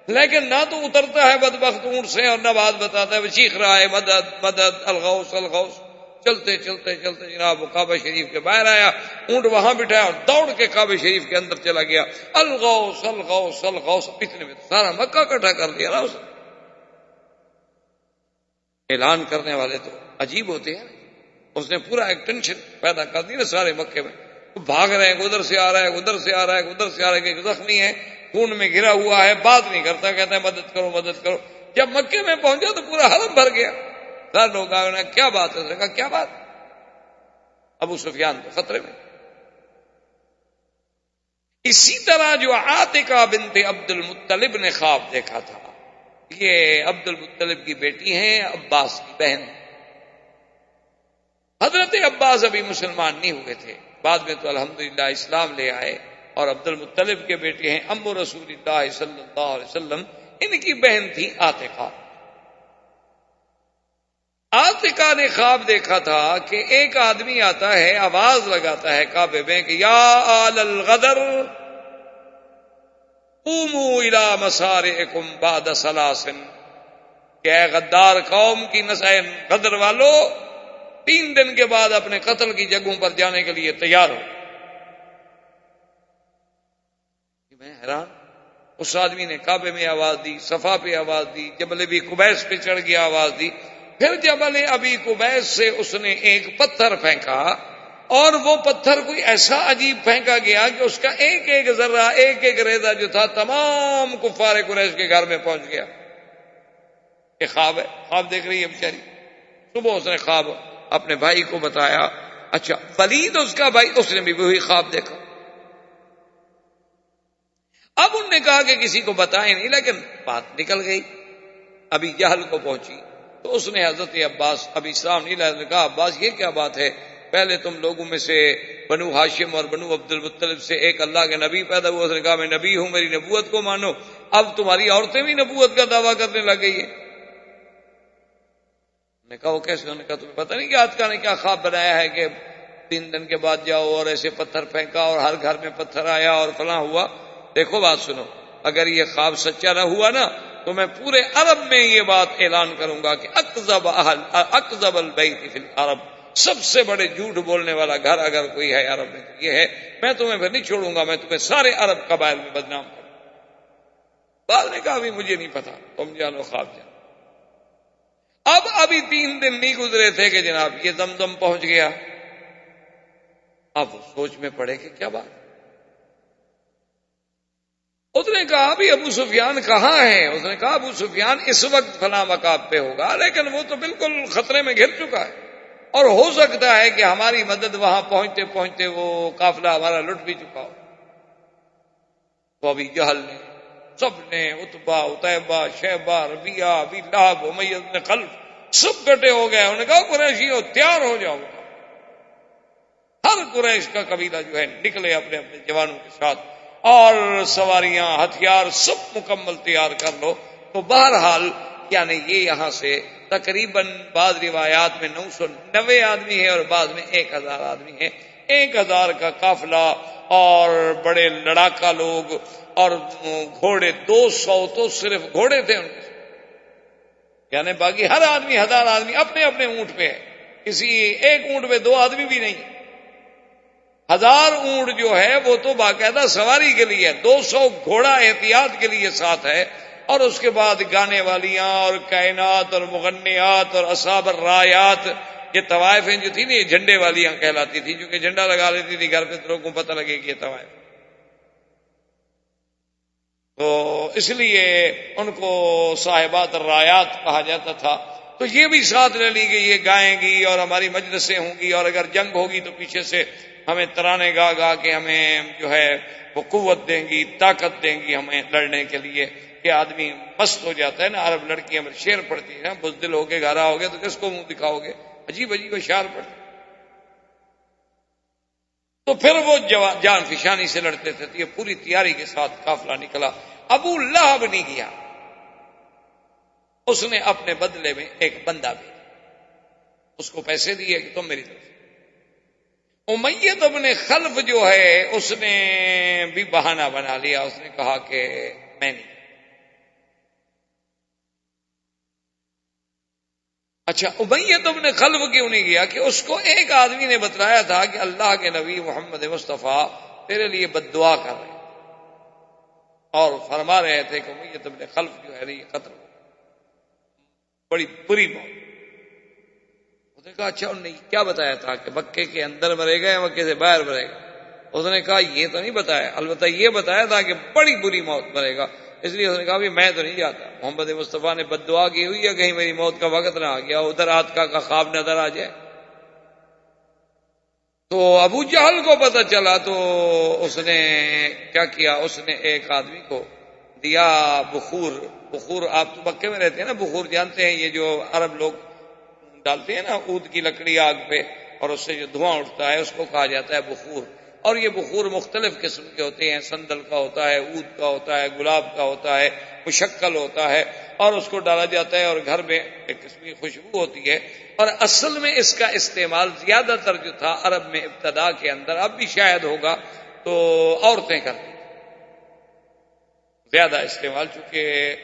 لیکن نہ تو اترتا ہے بدبخت اونٹ سے اور نہ بات بتاتا ہے، وہ چیخ رہا ہے مدد مدد، الغوث الغوث۔ چلتے چلتے چلتے جناب وہ کعبہ شریف کے باہر آیا، اونٹ وہاں بٹھایا اور دوڑ کے کعبہ شریف کے اندر چلا گیا، الغوث الغوث الغوث۔ اتنے میں سارا مکہ اکٹھا کر دیا نا اس نے۔ اعلان کرنے والے تو عجیب ہوتے ہیں، اس نے پورا ایک ٹینشن پیدا کر دی نا سارے مکے میں، بھاگ رہے ہیں، ادھر سے آ رہا ہے، ادھر سے آ رہا ہے، ادھر سے آ رہا ہے کہ زخمی ہے، خون میں گھرا ہوا ہے، بات نہیں کرتا، کہتا ہے مدد کرو مدد کرو۔ جب مکے میں پہنچا تو پورا حرم بھر گیا، سارے لوگ آئے، انہوں نے کیا بات ہے، کہا کیا بات؟ ابو سفیان تو خطرے میں۔ اسی طرح جو عاتکہ بنت عبد المطلب نے خواب دیکھا تھا، یہ عبد المطلب کی بیٹی ہیں، عباس کی بہن۔ حضرت عباس ابھی مسلمان نہیں ہوئے تھے، بعد میں تو الحمدللہ اسلام لے آئے، اور عبد المطلب کے بیٹے ہیں ام رسول اللہ صلی اللہ علیہ وسلم، ان کی بہن تھی عاتکہ۔ عاتکہ نے خواب دیکھا تھا کہ ایک آدمی آتا ہے، آواز لگاتا ہے کعبے میں کہ یا آل الغدر قوموا الی مسارعکم بعد ثلاث، کہ اے غدار قوم کی نسل غدر والو، 3 دن کے بعد اپنے قتل کی جگہوں پر جانے کے لیے تیار ہو۔ میں حیران، اس آدمی نے کعبے میں آواز دی، صفا پہ آواز دی، جبل ابی قبیس پہ چڑھ گیا آواز دی، پھر جبل ابی قبیس سے اس نے ایک پتھر پھینکا، اور وہ پتھر کوئی ایسا عجیب پھینکا گیا کہ اس کا ایک ایک ذرہ، ایک ایک ریزہ جو تھا تمام کفار قریش کے گھر میں پہنچ گیا۔ یہ خواب ہے، خواب دیکھ رہی ہے بیچاری۔ صبح اس نے خواب اپنے بھائی کو بتایا، اچھا ولید اس کا بھائی، اس نے بھی وہی خواب دیکھا۔ اب انہوں نے کہا کہ کسی کو بتائیں نہیں، لیکن بات نکل گئی، ابھی جہل کو پہنچی، تو اس نے حضرت عباس، ابھی اسلام نہیں لایا، نے کہا عباس یہ کیا بات ہے، پہلے تم لوگوں میں سے بنو ہاشم اور بنو عبد المطلب سے ایک اللہ کے نبی پیدا ہوا، اس نے کہا میں نبی ہوں، میری نبوت کو مانو، اب تمہاری عورتیں بھی نبوت کا دعویٰ کرنے لگ گئی ہیں۔ نے کہا وہ کیسے؟ انہوں نے کہا تمہیں پتہ نہیں کہ عاتکہ نے کیا خواب بنایا ہے کہ 3 دن کے بعد جاؤ اور ایسے پتھر پھینکا اور ہر گھر میں پتھر آیا اور فلاں ہوا۔ دیکھو بات سنو، اگر یہ خواب سچا نہ ہوا نا تو میں پورے عرب میں یہ بات اعلان کروں گا کہ اکذب البیت فی العرب، سب سے بڑے جھوٹ بولنے والا گھر اگر کوئی ہے عرب میں تو یہ ہے، میں تمہیں پھر نہیں چھوڑوں گا، میں تمہیں سارے عرب قبائل میں بدنام کروں۔ بعد نے کہا ابھی مجھے نہیں پتا، تم جانو خواب جانو۔ اب ابھی 3 دن نہیں گزرے تھے کہ جناب یہ زمزم پہنچ گیا۔ اب سوچ میں پڑے کہ کیا بات؟ اس نے کہا ابھی ابو سفیان کہاں ہے؟ اس نے کہا ابو سفیان اس وقت فلاں مقام پہ ہوگا، لیکن وہ تو بالکل خطرے میں گھر چکا ہے، اور ہو سکتا ہے کہ ہماری مدد وہاں پہنچتے پہنچتے وہ قافلہ ہمارا لٹ بھی چکا ہو۔ تو ابھی جہل نے، سب نے، عتبہ، عتیبہ، شیبہ، ربیعہ، ابی لہب، امیہ بن خلف، سب کٹے ہو گئے۔ انہوں نے کہا قریشیو تیار ہو جاؤ۔ ہر قریش کا قبیلہ جو ہے نکلے اپنے اپنے جوانوں کے ساتھ، اور سواریاں، ہتھیار سب مکمل تیار کر لو۔ تو بہرحال یعنی یہ یہاں سے تقریباً بعض روایات میں 990 آدمی ہے اور بعض میں 1000 آدمی ہے، 1000 کا قافلہ، اور بڑے لڑاکا لوگ، اور گھوڑے 200 تو صرف گھوڑے تھے ان کے، یعنی باقی ہر آدمی 1000 آدمی اپنے اپنے اونٹ پہ ہے، کسی ایک اونٹ پہ 2 آدمی بھی نہیں۔ 1000 اونٹ جو ہے وہ تو باقاعدہ سواری کے لیے، 200 گھوڑا احتیاط کے لیے ساتھ ہے، اور اس کے بعد گانے والیاں اور کائنات اور مغنیات اور اصحاب الرایات، یہ طوائفیں جو تھی نا یہ جھنڈے والیاں کہلاتی تھی، کیونکہ جھنڈا لگا لیتی تھی گھر پہ تو لوگوں کو پتہ لگے کہ یہ طوائف، تو اس لیے ان کو صاحبات الرایات کہا جاتا تھا۔ تو یہ بھی ساتھ لے لی گئی، یہ گائیں گی اور ہماری مجلسیں ہوں گی، اور اگر جنگ ہوگی تو پیچھے سے ہمیں ترانے گا گا کے ہمیں جو ہے وہ قوت دیں گی، طاقت دیں گی ہمیں لڑنے کے لیے۔ کہ آدمی مست ہو جاتا ہے نا، عرب لڑکیاں شعر پڑتی ہیں نا، بزدل ہو کے گھرا ہو گیا تو کس کو منہ دکھاؤ گے، عجیب عجیب اشعار پڑتے. تو پھر وہ جان فشانی سے لڑتے تھے. تو یہ پوری تیاری کے ساتھ قافلہ نکلا. ابو لہب نہیں گیا، اس نے اپنے بدلے میں ایک بندہ بھیجا، اس کو پیسے دیے کہ تم میری طرف. امیہ بن خلف جو ہے اس نے بھی بہانہ بنا لیا، اس نے کہا کہ میں نہیں. اچھا امیہ بن خلف کیوں نہیں گیا؟ کہ اس کو ایک آدمی نے بتلایا تھا کہ اللہ کے نبی محمد مصطفیٰ تیرے لیے بد دعا کر رہے ہیں اور فرما رہے تھے کہ امیہ بن خلف جو ہے یہ قتل ہو، بڑی بری موت. اس نے کہا اچھا انہوں نے کیا بتایا تھا کہ مکے کے اندر مرے گا یا مکے سے باہر مرے گا؟ اس نے کہا یہ تو نہیں بتایا، البتہ یہ بتایا تھا کہ بڑی بری موت مرے گا. اس لیے اس نے کہا بھی میں تو نہیں جاتا، محمد مصطفیٰ نے بد دعا کی ہوئی ہے کہیں میری موت کا وقت نہ آ گیا، ادھر آتکا کا خواب نظر آ جائے. تو ابو جہل کو پتہ چلا تو اس نے کیا کیا، اس نے ایک آدمی کو دیا بخور. آپ تو مکے میں رہتے ہیں نا، بخور جانتے ہیں، یہ جو عرب لوگ ڈالتے ہیں نا اود کی لکڑی آگ پہ اور اس سے جو دھواں اٹھتا ہے اس کو کہا جاتا ہے بخور. اور یہ بخور مختلف قسم کے ہوتے ہیں، سندل کا ہوتا ہے، اود کا ہوتا ہے، گلاب کا ہوتا ہے، مشکل ہوتا ہے، اور اس کو ڈالا جاتا ہے اور گھر میں ایک قسم کی خوشبو ہوتی ہے. اور اصل میں اس کا استعمال زیادہ تر جو تھا عرب میں ابتدا کے اندر، اب بھی شاید ہوگا، تو عورتیں کرتی زیادہ استعمال، چونکہ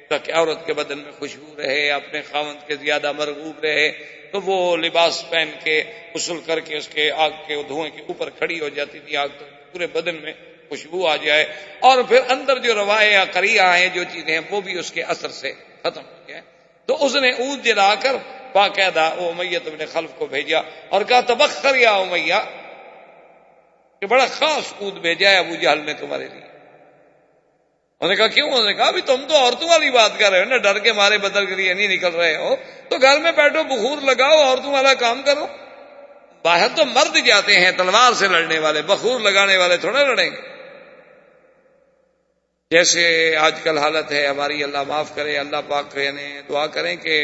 تاکہ عورت کے بدن میں خوشبو رہے، اپنے خاوند کے زیادہ مرغوب رہے، تو وہ لباس پہن کے غسل کر کے اس کے آگ کے دھوئیں کے اوپر کھڑی ہو جاتی تھی آگ، تو پورے بدن میں خوشبو آ جائے، اور پھر اندر جو روائے یا قریہ ہیں جو چیزیں ہیں وہ بھی اس کے اثر سے ختم ہو جائے. تو اس نے اود جلا کر باقاعدہ امیہ بن خلف کو بھیجا اور کہا تبخر یا امیہ، کہ بڑا خاص اود بھیجا ہے ابو جہل نے تمہارے لیے. انہوں نے کہا کیوں؟ انہوں نے کہا بھی تم تو عورتوں والی بات کر رہے ہو نا، ڈر کے مارے بدل کے لیے نہیں نکل رہے ہو، تو گھر میں بیٹھو بخور لگاؤ عورتوں والا کام کرو. باہر تو مرد جاتے ہیں تلوار سے لڑنے والے، بخور لگانے والے تھوڑا لڑیں گے. جیسے آج کل حالت ہے ہماری، اللہ معاف کرے، اللہ پاک یعنی دعا کریں کہ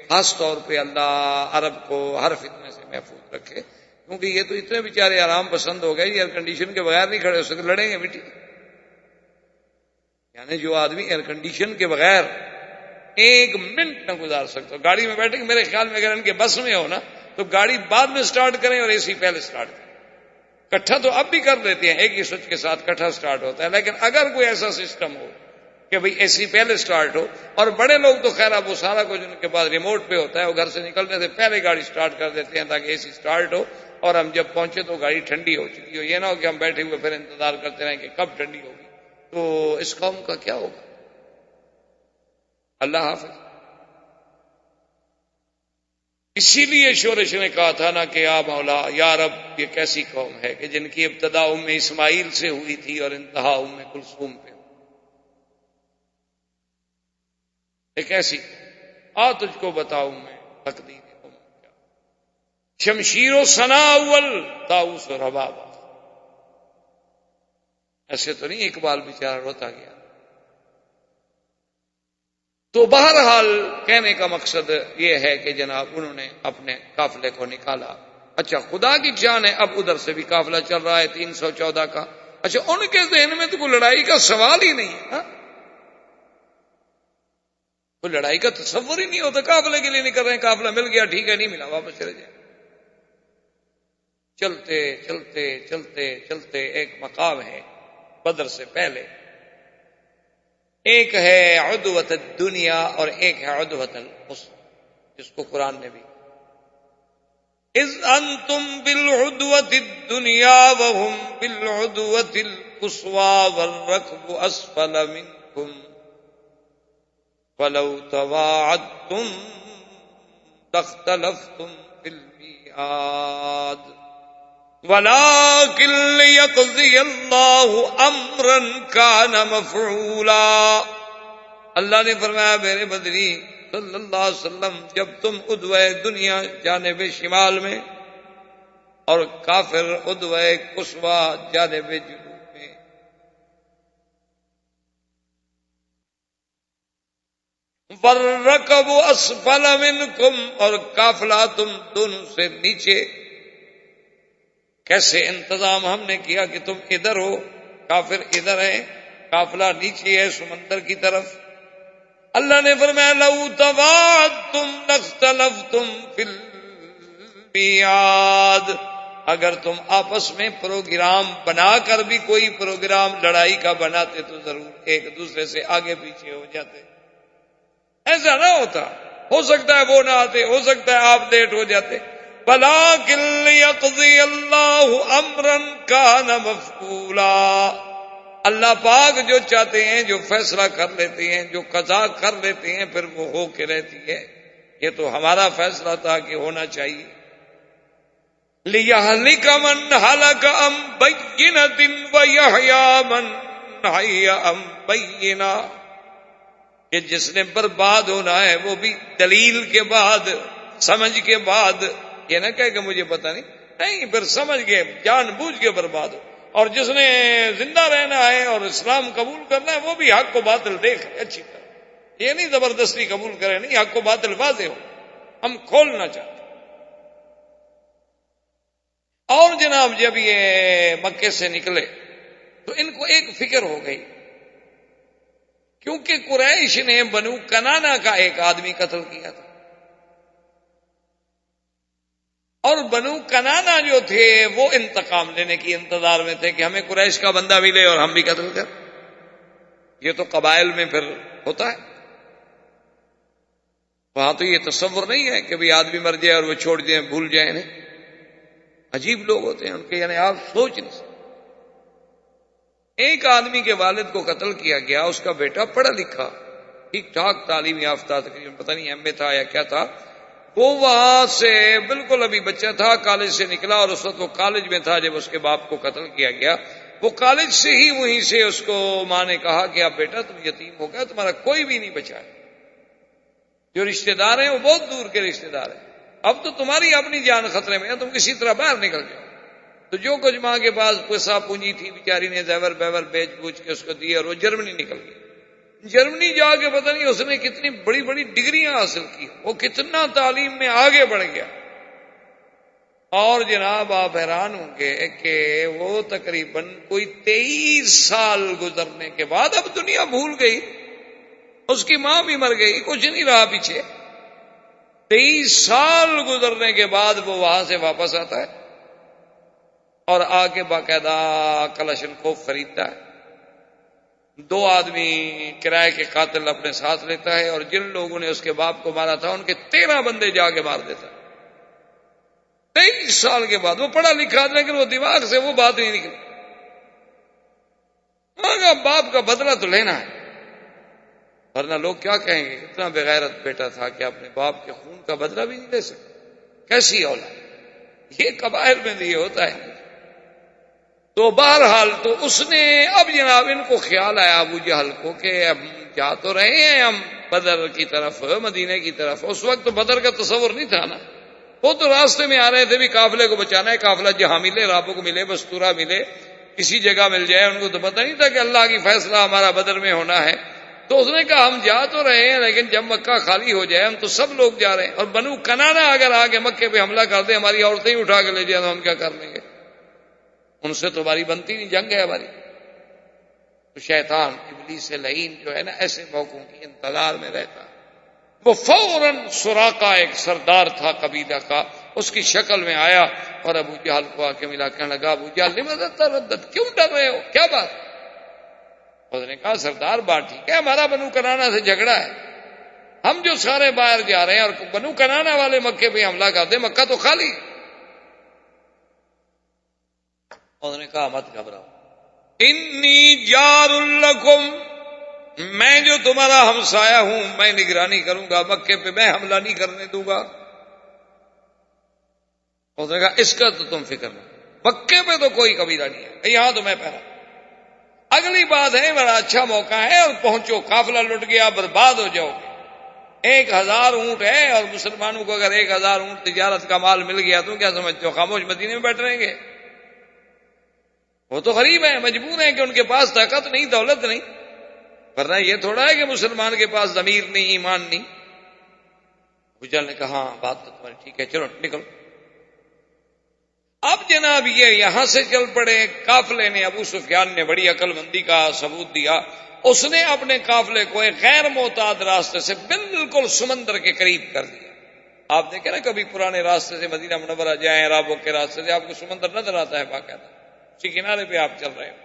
خاص طور پہ اللہ عرب کو ہر فتنے سے محفوظ رکھے، کیونکہ یہ تو اتنے بیچارے آرام پسند ہو گئے، ایئر کنڈیشن کے بغیر نہیں کھڑے ہو سکتے، لڑیں گے مٹی. یعنی جو آدمی ایئر کنڈیشن کے بغیر ایک منٹ نہ گزار سکتا، گاڑی میں بیٹھے، میرے خیال میں اگر ان کے بس میں ہو نا تو گاڑی بعد میں سٹارٹ کریں اور اے سی پہلے سٹارٹ کریں. کٹھا تو اب بھی کر دیتے ہیں، ایک ہی سوئچ کے ساتھ کٹھا سٹارٹ ہوتا ہے، لیکن اگر کوئی ایسا سسٹم ہو کہ بھئی اے سی پہلے سٹارٹ ہو، اور بڑے لوگ تو خیر اب وہ سارا کچھ ان کے پاس ریموٹ پہ ہوتا ہے، وہ گھر سے نکلنے سے پہلے گاڑی سٹارٹ کر دیتے ہیں تاکہ اے سی سٹارٹ ہو اور ہم جب پہنچے تو گاڑی ٹھنڈی ہو چکی ہو. یہ نہ ہو کہ ہم بیٹھے ہوئے پھر انتظار کرتے رہیں کہ کب ٹھنڈی ہوگی، تو اس قوم کا کیا ہوگا. اللہ حافظ. اسی لیے شورش نے کہا تھا نا کہ یا مولا یا رب، یہ کیسی قوم ہے کہ جن کی ابتدا ام اسماعیل سے ہوئی تھی اور انتہا ام کلثوم پہ. ایک ایسی تجھ کو بتاؤں میں تقدیر کیا، شمشیر و ثنا اول طاؤس و رباب. ایسے تو نہیں اقبال بیچارہ روتا گیا. تو بہرحال کہنے کا مقصد یہ ہے کہ جناب انہوں نے اپنے قافلے کو نکالا. اچھا خدا کی جان ہے، اب ادھر سے بھی قافلہ چل رہا ہے 314 کا. اچھا ان کے ذہن میں تو کوئی لڑائی کا سوال ہی نہیں ہے، کوئی لڑائی کا تصور ہی نہیں ہوتا. قافلے کے لیے نہیں کر رہے ہیں، قافلہ مل گیا ٹھیک ہے، نہیں ملا واپس چلے جائیں. چلتے چلتے چلتے چلتے ایک مقام ہے بدر سے پہلے، ایک ہے عدوۃ الدنیا اور ایک ہے عدوۃ القصوى، جس کو قرآن نے بھی اذ انتم بالعدوۃ الدنیا وهم بالعدوۃ القصوى والركب اسفل منكم ولو تواعدتم لاختلفتم في الميعاد وَلَٰكِن لِّيَقْضِيَ اللَّهُ أَمْرًا كَانَ مَفْعُولًا. اللہ نے فرمایا میرے بدری صلی اللہ علیہ وسلم، جب تم عدوہ دنیا جانب شمال میں اور کافر عدوہ قصویٰ جانب جنوب میں، والرکب اسفل منکم، اور قافلہ تم دونوں سے نیچے. کیسے انتظام ہم نے کیا کہ تم ادھر ہو، کافر ادھر ہے، قافلہ نیچے ہے سمندر کی طرف. اللہ نے فرمایا لو تواعدتم لاختلفتم فی المیعاد، اگر تم آپس میں پروگرام بنا کر بھی کوئی پروگرام لڑائی کا بناتے تو ضرور ایک دوسرے سے آگے پیچھے ہو جاتے. ایسا نہ ہوتا، ہو سکتا ہے وہ نہ آتے، ہو سکتا ہے آپ لیٹ ہو جاتے. وَلَٰكِن لِّيَقْضِيَ اللَّهُ أَمْرًا كَانَ مَفْعُولًا، اللہ پاک جو چاہتے ہیں، جو فیصلہ کر لیتے ہیں، جو قضا کر لیتے ہیں، پھر وہ ہو کے رہتی ہے. یہ تو ہمارا فیصلہ تھا کہ ہونا چاہیے. لِيَهْلِكَ مَنْ هَلَكَ عَن بَيِّنَةٍ وَيَحْيَىٰ مَنْ حَيَّ عَن بَيِّنَةٍ، کہ جس نے برباد ہونا ہے وہ بھی دلیل کے بعد، سمجھ کے بعد. یہ نہ کہے کہ مجھے پتہ نہیں، پھر سمجھ کے جان بوجھ کے برباد ہو. اور جس نے زندہ رہنا ہے اور اسلام قبول کرنا ہے وہ بھی حق کو باطل دیکھے اچھی طرح. یہ نہیں زبردستی قبول کرے، نہیں، حق کو باطل واضح ہو. ہم کھولنا چاہتے. اور جناب جب یہ مکے سے نکلے تو ان کو ایک فکر ہو گئی، کیونکہ قریش نے بنو کنانا کا ایک آدمی قتل کیا تھا، اور بنو کنانا جو تھے وہ انتقام لینے کی انتظار میں تھے کہ ہمیں قریش کا بندہ ملے اور ہم بھی قتل کر. یہ تو قبائل میں پھر ہوتا ہے. وہاں تو یہ تصور نہیں ہے کہ بھی آدمی مر جائے اور وہ چھوڑ جائیں، بھول جائیں. نہیں، عجیب لوگ ہوتے ہیں ان کے، یعنی آپ سوچ نہیں سکتے. ایک آدمی کے والد کو قتل کیا گیا، اس کا بیٹا پڑھا لکھا، ٹھیک ٹھاک تعلیم یافتہ، تقریباً پتہ نہیں ایم اے تھا یا کیا تھا. وہ وہاں سے بالکل ابھی بچہ تھا، کالج سے نکلا، اور اس وقت وہ کالج میں تھا جب اس کے باپ کو قتل کیا گیا. وہ کالج سے ہی وہیں سے اس کو ماں نے کہا کہ اب بیٹا تم یتیم ہو گیا، تمہارا کوئی بھی نہیں بچا ہے. جو رشتہ دار ہیں وہ بہت دور کے رشتہ دار ہیں. اب تو تمہاری اپنی جان خطرے میں ہے، تم کسی طرح باہر نکل جاؤ. تو جو کچھ ماں کے پاس پیسہ پونجی تھی بیچاری نے زیور بیور بیچ بوچھ کے اس کو دی، اور وہ جرمنی نکل گئی. جرمنی جا کے پتہ نہیں اس نے کتنی بڑی بڑی ڈگریاں حاصل کی، وہ کتنا تعلیم میں آگے بڑھ گیا. اور جناب آپ حیران ہوں گے کہ وہ تقریباً کوئی 23 سال گزرنے کے بعد اب دنیا بھول گئی، اس کی ماں بھی مر گئی، کچھ نہیں رہا پیچھے. 23 سال گزرنے کے بعد وہ وہاں سے واپس آتا ہے اور آ کے باقاعدہ کلاشنکوف خریدتا ہے. 2 آدمی کرائے کے قاتل اپنے ساتھ لیتا ہے، اور جن لوگوں نے اس کے باپ کو مارا تھا ان کے 13 بندے جا کے مار دیتا ہے. 23 سال کے بعد. وہ پڑھا لکھا لیکن وہ دماغ سے وہ بات نہیں نکلی. باپ کا بدلہ تو لینا ہے، ورنہ لوگ کیا کہیں گے اتنا بغیرت بیٹا تھا کہ اپنے باپ کے خون کا بدلہ بھی نہیں لے سکتا. کیسی اولاد. یہ قبائل میں یہ ہوتا ہے. تو بہرحال تو اس نے اب جناب ان کو خیال آیا ابو جہل کو کہ اب جا تو رہے ہیں ہم بدر کی طرف، مدینے کی طرف. اس وقت تو بدر کا تصور نہیں تھا نا، وہ تو راستے میں آ رہے تھے بھی قافلے کو بچانا ہے. قافلہ جہاں ملے، رابق ملے، بستورہ ملے، کسی جگہ مل جائے. ان کو تو پتہ نہیں تھا کہ اللہ کی فیصلہ ہمارا بدر میں ہونا ہے. تو اس نے کہا ہم جا تو رہے ہیں لیکن جب مکہ خالی ہو جائے، ہم تو سب لوگ جا رہے ہیں، اور بنو کنانا اگر آگے مکے پہ حملہ کر دیں، ہماری عورتیں ہی اٹھا کے لے جائیں تو ہم کیا کر لیں گے؟ ان سے تو ہماری بنتی نہیں، جنگ ہے ہماری. تو شیطان ابلیس لعین جو ہے نا ایسے موقعوں کی انتظار میں رہتا. وہ فوراً سراقہ ایک سردار تھا قبیلہ کا، اس کی شکل میں آیا اور ابو جہل کو آ کے ملا. کہنے لگا ابو جہل لماذا تردد، کیوں ڈر رہے ہو، کیا بات؟ اس نے کہا سردار بات ٹھیک ہے، ہمارا بنو کنانا سے جھگڑا ہے، ہم جو سارے باہر جا رہے ہیں اور بنو کنانا والے مکے پہ حملہ کر دیں، مکہ تو خالی. اس نے کہا مت گھبراؤ، انی جار لکم، میں جو تمہارا ہمسایہ ہوں میں نگرانی کروں گا، مکے پہ میں حملہ نہیں کرنے دوں گا. اس نے کہا اس کا تو تم فکر نہ، مکے پہ تو کوئی قبیلہ نہیں ہے، یہاں تو میں پہرا. اگلی بات ہے بڑا اچھا موقع ہے اور پہنچو، قافلہ لٹ گیا برباد ہو جاؤ گے. 1000 اونٹ ہے اور مسلمانوں کو اگر 1000 اونٹ تجارت کا مال مل گیا تو کیا سمجھتے ہو خاموش مدینے میں بیٹھ رہیں گے؟ وہ تو غریب ہیں، مجبور ہیں کہ ان کے پاس طاقت نہیں، دولت نہیں. ورنہ یہ تھوڑا ہے کہ مسلمان کے پاس ضمیر نہیں، ایمان نہیں۔ ابو جہل نے کہا ہاں بات تو تمہاری ٹھیک ہے، چلو نکلو۔ اب جناب یہ یہاں سے چل پڑے، قافلے نے، ابو سفیان نے بڑی عقل مندی کا ثبوت دیا، اس نے اپنے قافلے کو ایک غیر معتاد راستے سے بالکل سمندر کے قریب کر دیا۔ آپ دیکھیں نا کبھی پرانے راستے سے مدینہ منورہ جائیں، رابوں کے راستے سے، آپ کو سمندر نظر آتا ہے باقاعدہ، اسی کنارے پہ آپ چل رہے ہیں۔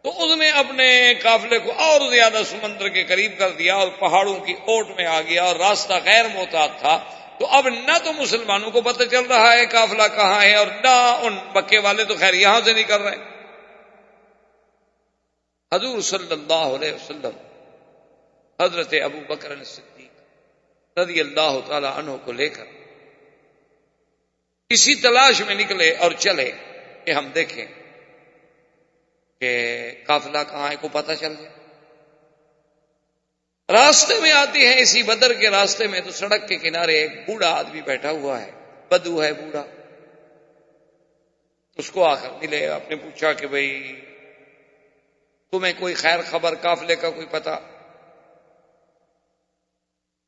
تو اس نے اپنے قافلے کو اور زیادہ سمندر کے قریب کر دیا اور پہاڑوں کی اوٹ میں آ گیا، اور راستہ غیر معتاد تھا۔ تو اب نہ تو مسلمانوں کو پتہ چل رہا ہے قافلہ کہاں ہے، اور نہ ان مکے والے تو خیر یہاں سے نہیں کر رہے۔ حضور صلی اللہ علیہ وسلم حضرت ابو بکر صدیق رضی اللہ تعالی عنہ کو لے کر اسی تلاش میں نکلے اور چلے کہ ہم دیکھیں کہ قافلہ کہاں ہے، کو پتہ چل جائے۔ راستے میں آتے ہیں، اسی بدر کے راستے میں تو سڑک کے کنارے ایک بوڑھا آدمی بیٹھا ہوا ہے، بدو ہے بوڑھا۔ اس کو آ کر ملے، آپ نے پوچھا کہ بھئی تمہیں کوئی خیر خبر، قافلے کا کوئی پتہ؟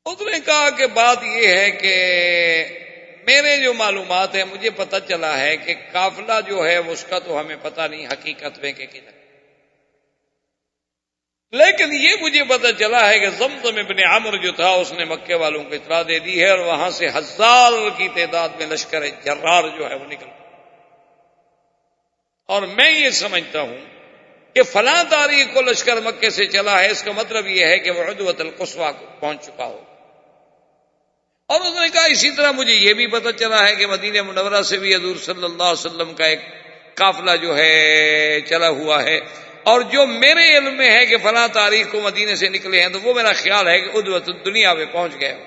اس نے کہا کہ بات یہ ہے کہ میرے جو معلومات ہیں مجھے پتہ چلا ہے کہ قافلہ جو ہے اس کا تو ہمیں پتہ نہیں حقیقت میں کہ کدھر، لیکن یہ مجھے پتہ چلا ہے کہ زمزم ابن عمرو جو تھا اس نے مکے والوں کو اطلاع دے دی ہے، اور وہاں سے 1000 کی تعداد میں لشکر جرار جو ہے وہ نکل، اور میں یہ سمجھتا ہوں کہ فلاں تاریخ کو لشکر مکے سے چلا ہے، اس کا مطلب یہ ہے کہ وہ عدوۃ القصویٰ کو پہنچ چکا ہو۔ اور اس نے کہا اسی طرح مجھے یہ بھی پتہ چلا ہے کہ مدینہ منورہ سے بھی حضور صلی اللہ علیہ وسلم کا ایک قافلہ جو ہے چلا ہوا ہے، اور جو میرے علم میں ہے کہ فلاں تاریخ کو مدینے سے نکلے ہیں، تو وہ میرا خیال ہے کہ عدوۃ الدنیا میں پہنچ گئے ہو۔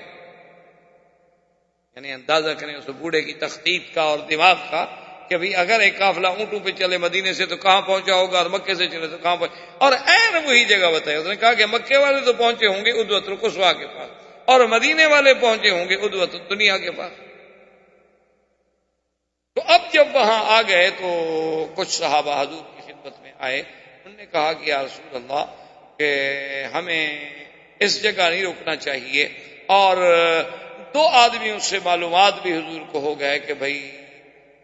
یعنی اندازہ کریں اس بوڑھے کی تخطیط کا اور دماغ کا کہ بھئی اگر ایک قافلہ اونٹوں پہ چلے مدینے سے تو کہاں پہنچا ہوگا، اور مکے سے چلے تو کہاں پہنچا، اور عین وہی جگہ بتائی۔ اس نے کہا کہ مکے والے تو پہنچے ہوں گے عدوۃ القصویٰ کے پاس، اور مدینے والے پہنچے ہوں گے عدوۃ الدنیا کے پاس۔ تو اب جب وہاں آ گئے تو کچھ صحابہ حضور کی خدمت میں آئے، انہوں نے کہا کہ یا رسول اللہ کہ ہمیں اس جگہ نہیں رکنا چاہیے، اور 2 آدمیوں سے معلومات بھی حضور کو ہو گئے کہ بھئی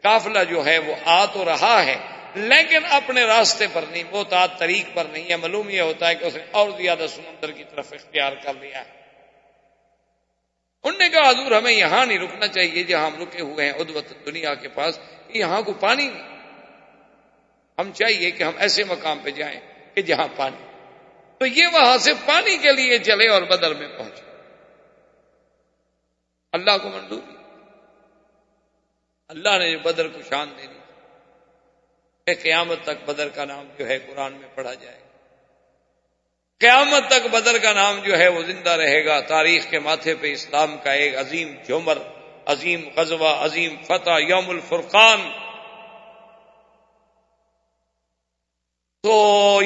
قافلہ جو ہے وہ آ تو رہا ہے لیکن اپنے راستے پر نہیں، معتاد طریق پر نہیں ہے، معلوم یہ ہوتا ہے کہ اس نے اور زیادہ سمندر کی طرف اختیار کر لیا ہے۔ انہوں نے کہا حضور ہمیں یہاں نہیں رکنا چاہیے جہاں ہم رکے ہوئے ہیں عدوۃ الدنیا کے پاس، یہاں کو پانی نہیں، ہم چاہیے کہ ہم ایسے مقام پہ جائیں کہ جہاں پانی۔ تو یہ وہاں سے پانی کے لیے چلے اور بدر میں پہنچے۔ اللہ کو منظور، اللہ نے بدر کو شان دے دی کہ قیامت تک بدر کا نام جو ہے قرآن میں پڑھا جائے گا، قیامت تک بدر کا نام جو ہے وہ زندہ رہے گا، تاریخ کے ماتھے پہ اسلام کا ایک عظیم جومر، عظیم غزوہ، عظیم فتح، یوم الفرقان۔ تو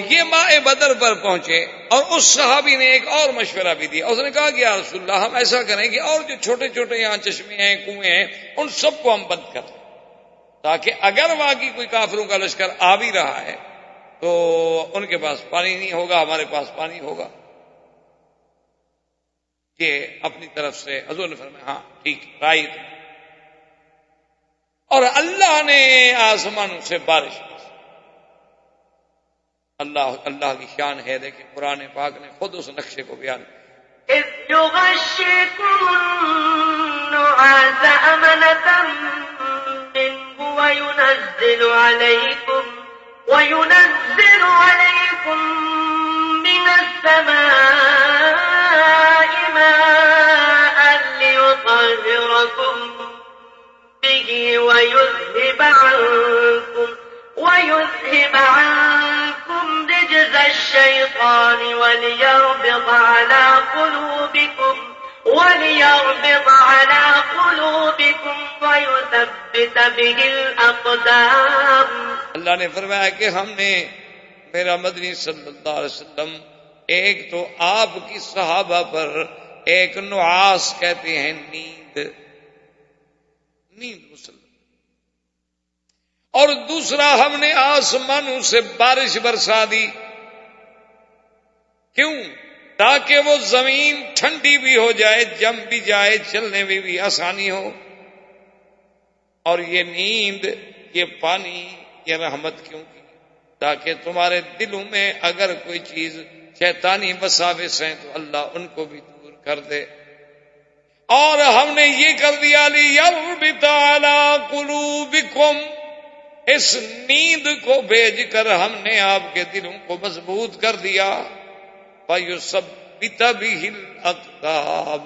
یہ ماہ بدر پر پہنچے، اور اس صحابی نے ایک اور مشورہ بھی دیا، اس نے کہا کہ یا رسول اللہ ہم ایسا کریں کہ اور جو چھوٹے چھوٹے یہاں چشمے ہیں، کنویں ہیں، ان سب کو ہم بند کر دیں، تاکہ اگر واقعی کوئی کافروں کا لشکر آ بھی رہا ہے تو ان کے پاس پانی نہیں ہوگا، ہمارے پاس پانی ہوگا۔ یہ اپنی طرف سے حضور نے فرمایا ہاں ٹھیک رائٹ، اور اللہ نے آسمانوں سے بارش، اللہ کی شان ہے۔ دیکھیں قرآن پاک نے خود اس نقشے کو بیان کیا، اذ یغشکم النعاس امنة منه وينزل عليكم من السماء ماء ليطهركم به ويذهب عنكم رجز الشيطان وليربط على قلوبكم ويثبت به الأقدام۔ اللہ نے فرمایا کہ ہم نے میرا مدنی صلی اللہ علیہ وسلم ایک تو آپ کی صحابہ پر ایک نعاس کہتے ہیں نیند مسلم، اور دوسرا ہم نے آسمانوں سے بارش برسا دی کیوں؟ تاکہ وہ زمین ٹھنڈی بھی ہو جائے، جم بھی جائے، چلنے میں بھی آسانی ہو۔ اور یہ نیند، یہ پانی، یہ رحمت کیوں کی؟ تاکہ تمہارے دلوں میں اگر کوئی چیز شیطانی وساوس ہیں تو اللہ ان کو بھی دور کر دے۔ اور ہم نے یہ کر دیا لِيَرْبِطَ عَلَىٰ قُلُوبِكُمْ، اس نیند کو بھیج کر ہم نے آپ کے دلوں کو مضبوط کر دیا۔ وَيُثَبِّتَ بِهِ الْأَقْدَامَ،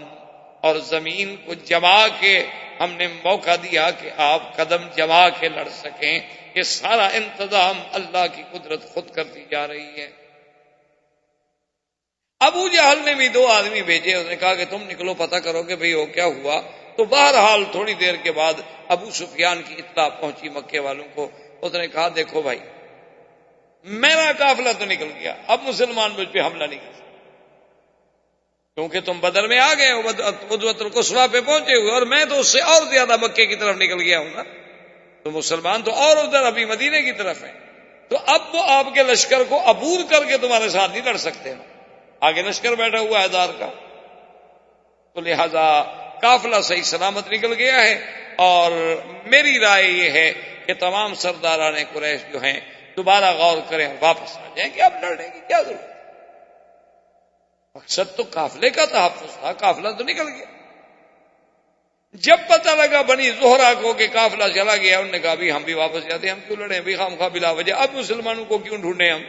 اور زمین کو جما کے ہم نے موقع دیا کہ آپ قدم جما کے لڑ سکیں۔ یہ سارا انتظام اللہ کی قدرت خود کرتی جا رہی ہے۔ ابو جہل نے بھی 2 آدمی بھیجے، اس نے کہا کہ تم نکلو پتہ کرو کہ بھئی وہ کیا ہوا۔ تو بہرحال تھوڑی دیر کے بعد ابو سفیان کی اطلاع پہنچی مکے والوں کو۔ اس نے کہا دیکھو بھائی، میرا قافلہ تو نکل گیا، اب مسلمان مجھ پہ حملہ نہیں کر سکتے، کیونکہ تم بدر میں آ گئے ہو، عدوۃ القصویٰ پہ پہنچے ہوئے، اور میں تو اس سے اور زیادہ مکے کی طرف نکل گیا ہوں نا، تو مسلمان تو اور ادھر ابھی مدینے کی طرف ہیں، تو اب وہ آپ کے لشکر کو عبور کر کے تمہارے ساتھ نہیں لڑ سکتے، آگے لشکر بیٹھا ہوا ہے 1000 کا، تو لہذا قافلہ صحیح سلامت نکل گیا ہے۔ اور میری رائے یہ ہے کہ تمام سرداران قریش جو ہیں دوبارہ غور کریں، واپس آ جائیں کہ اب لڑنے کی کیا ضرورت ہے، مقصد تو قافلے کا تحفظ تھا، قافلہ تو نکل گیا۔ جب پتہ لگا بنی زہرہ کو کہ قافلہ چلا گیا، انہوں نے کہا بھی ہم بھی واپس جاتے ہیں، ہم کیوں لڑیں بھی خام خواہ بلا وجہ، اب مسلمانوں کو کیوں ڈھونڈیں ہم۔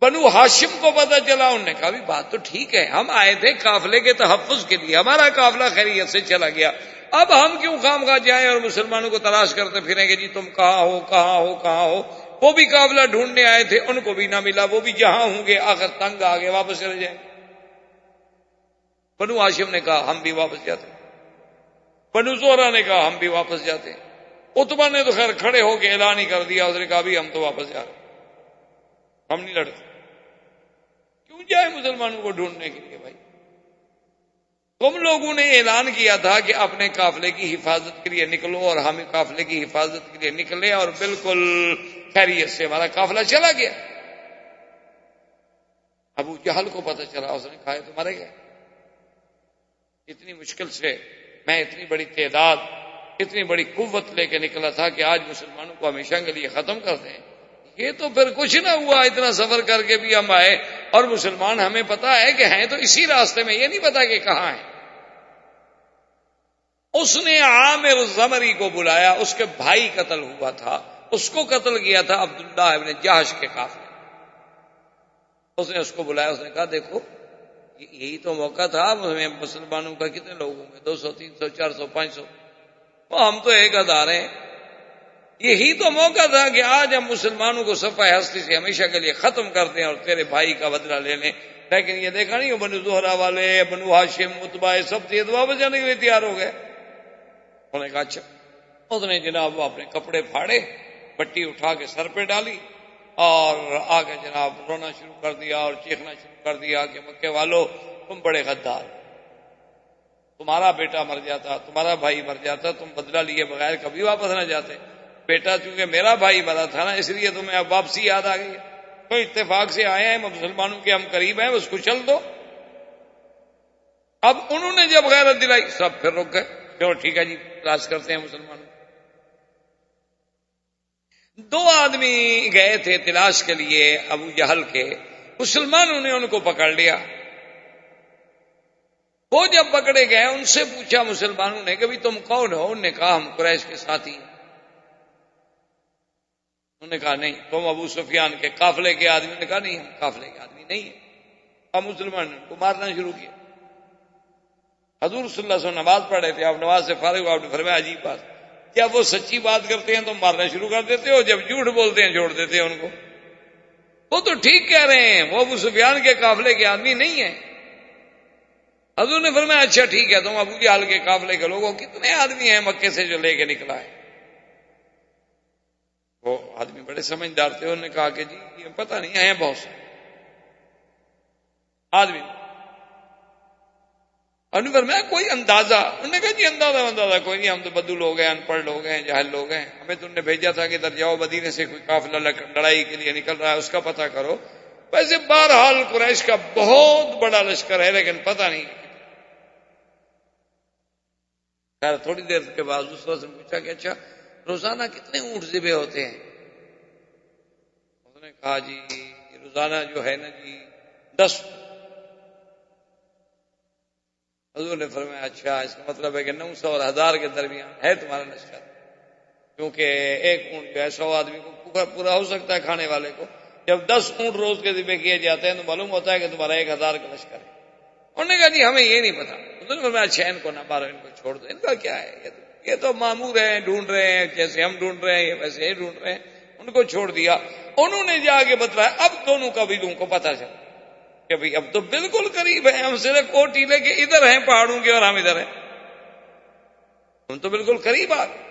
بنو ہاشم کو پتہ چلا، انہوں نے کہا بھی بات تو ٹھیک ہے، ہم آئے تھے قافلے کے تحفظ کے لیے، ہمارا قافلہ خیریت سے چلا گیا، اب ہم کیوں خام خواہ جائیں اور مسلمانوں کو تلاش کرتے پھریں کہ جی تم کہاں ہو کہاں ہو کہاں ہو۔ وہ بھی قافلہ ڈھونڈنے آئے تھے، ان کو بھی نہ ملا، وہ بھی جہاں ہوں گے آخر تنگ آ گئے، واپس چلے جائیں۔ بنو ہاشم نے کہا ہم بھی واپس جاتے ہیں، بنو زہرہ نے کہا ہم بھی واپس جاتے ہیں، عتبہ نے تو خیر کھڑے ہو کے اعلان ہی کر دیا، اس نے کہا بھی ہم تو واپس جا رہے ہیں، ہم نہیں لڑتے، کیوں جائے مسلمانوں کو ڈھونڈنے کے لیے بھائی؟ تم لوگوں نے اعلان کیا تھا کہ اپنے قافلے کی حفاظت کے لیے نکلو، اور ہم قافلے کی حفاظت کے لیے نکلے اور بالکل خیریت سے ہمارا قافلہ چلا گیا۔ ابو جہل کو پتہ چلا، اس نے کہا تمہارے گئے، اتنی مشکل سے میں اتنی بڑی تعداد اتنی بڑی قوت لے کے نکلا تھا کہ آج مسلمانوں کو ہمیشہ کے لیے ختم کر دیں، یہ تو پھر کچھ نہ ہوا، اتنا سفر کر کے بھی ہم آئے اور مسلمان ہمیں پتا ہے کہ ہیں تو اسی راستے میں، یہ نہیں پتا کہ کہاں ہیں۔ اس نے عامر زمری کو بلایا، اس کے بھائی قتل ہوا تھا، اس کو قتل کیا تھا عبداللہ ابن جہش کے قافلے، اس نے اس کو بلایا، اس نے کہا دیکھو یہی تو موقع تھا، مسلمانوں کا کتنے لوگ ہوں گے، 200 300 400 500، وہ ہم تو 1000 ہیں، یہی تو موقع تھا کہ آج ہم مسلمانوں کو صفحہ ہستی سے ہمیشہ کے لیے ختم کر دیں اور تیرے بھائی کا بدلہ لے لیں۔ لیکن یہ دیکھا نہیں، بنو زہرہ والے، بنو ہاشم، عتبہ، سب تھے تو واپس جانے کے لیے تیار ہو گئے۔ انہوں نے کہا اچھا، اس نے جناب وہ اپنے کپڑے پھاڑے، پٹی اٹھا کے سر پہ ڈالی اور آگے جناب رونا شروع کر دیا اور چیخنا شروع کر دیا کہ مکے والو تم بڑے غدار، تمہارا بیٹا مر جاتا، تمہارا بھائی مر جاتا، تم بدلہ لیے بغیر کبھی واپس نہ جاتے، بیٹا چونکہ میرا بھائی مرا تھا نا، اس لیے تمہیں اب واپسی یاد آ گئی، تو اتفاق سے آئے ہیں مسلمانوں کے، ہم قریب ہیں، اس کو چل دو۔ اب انہوں نے جب غیرت دلائی سب پھر رک گئے، چلو ٹھیک ہے جی تلاش کرتے ہیں مسلمانوں۔ 2 آدمی گئے تھے تلاش کے لیے ابو جہل کے، مسلمانوں نے ان کو پکڑ لیا، وہ جب پکڑے گئے ان سے پوچھا مسلمانوں نے کہ بھی تم کون ہو؟ انہوں نے کہا ہم قریش کے ساتھی ہیں۔ انہوں نے کہا نہیں تم ابو سفیان کے قافلے کے آدمی، نے کہا نہیں ہم قافلے کے آدمی نہیں ہیں۔ اب مسلمان نے ان کو مارنا شروع کیا۔ حضور صلی اللہ علیہ وسلم نماز پڑھ رہے تھے، آپ نماز سے فارغ ہوئے، آپ نے فرمایا عجیب بات، جب وہ سچی بات کرتے ہیں تو مارنا شروع کر دیتے ہو، جب جھوٹ بولتے ہیں چھوڑ دیتے ہیں ان کو۔ وہ تو ٹھیک کہہ رہے ہیں، وہ ابو سفیان کے قافلے کے آدمی نہیں ہیں۔ حضور نے فرمایا اچھا ٹھیک ہے، تم ابو جہل کے قافلے کے لوگوں کتنے آدمی ہیں مکے سے جو لے کے نکلا ہے؟ وہ آدمی بڑے سمجھدار تھے، انہوں نے کہا کہ جی یہ پتہ نہیں ہیں بہت سے آدمی۔ انہوں نے فرمایا کوئی اندازہ؟ انہوں نے کہا جی اندازہ کوئی نہیں، ہم تو بدو لوگ ہیں، ان پڑھ لوگ ہیں، جاہل لوگ ہیں، ہمیں تو انہوں نے بھیجا تھا کہ ادھر جاؤ مدینے سے کوئی قافلہ لڑائی کے لیے نکل رہا ہے، اس کا پتہ کرو۔ ویسے بہرحال قریش کا بہت بڑا لشکر ہے، لیکن پتہ نہیں۔ خیر تھوڑی دیر کے بعد اس وقت پوچھا کہ اچھا روزانہ کتنے اونٹ ذبح ہوتے ہیں؟ اس نے کہا جی روزانہ جو ہے نا جی 10۔ حضور نے فرمایا اچھا اس کا مطلب ہے کہ 900 اور 1000 کے درمیان ہے تمہارا لشکر، کیونکہ ایک اونٹ جو ہے 100 آدمی کو پورا ہو سکتا ہے کھانے والے کو۔ جب 10 اونٹ روز کے ذبح کیے جاتے ہیں تو معلوم ہوتا ہے کہ تمہارا 1000 کا لشکر ہے۔ انہوں نے کہا جی ہمیں یہ نہیں پتا۔ حضور نے فرمایا اچھا ان کو نہ مارو، ان کو چھوڑ دو، ان کا کیا ہے، یہ تو مامور ہیں، ڈھونڈ رہے ہیں، جیسے ہم ڈھونڈ رہے ہیں یہ ویسے ہی ڈھونڈ رہے ہیں۔ ان کو چھوڑ دیا۔ انہوں نے جا کے بتلایا، اب دونوں قبیلوں کو پتہ چلا کہ بھئی اب تو بالکل قریب ہیں، ہم صرف کوٹی لے کے ادھر ہیں پہاڑوں کے اور ہم ادھر ہیں، ہم تو بالکل قریب آ گئے،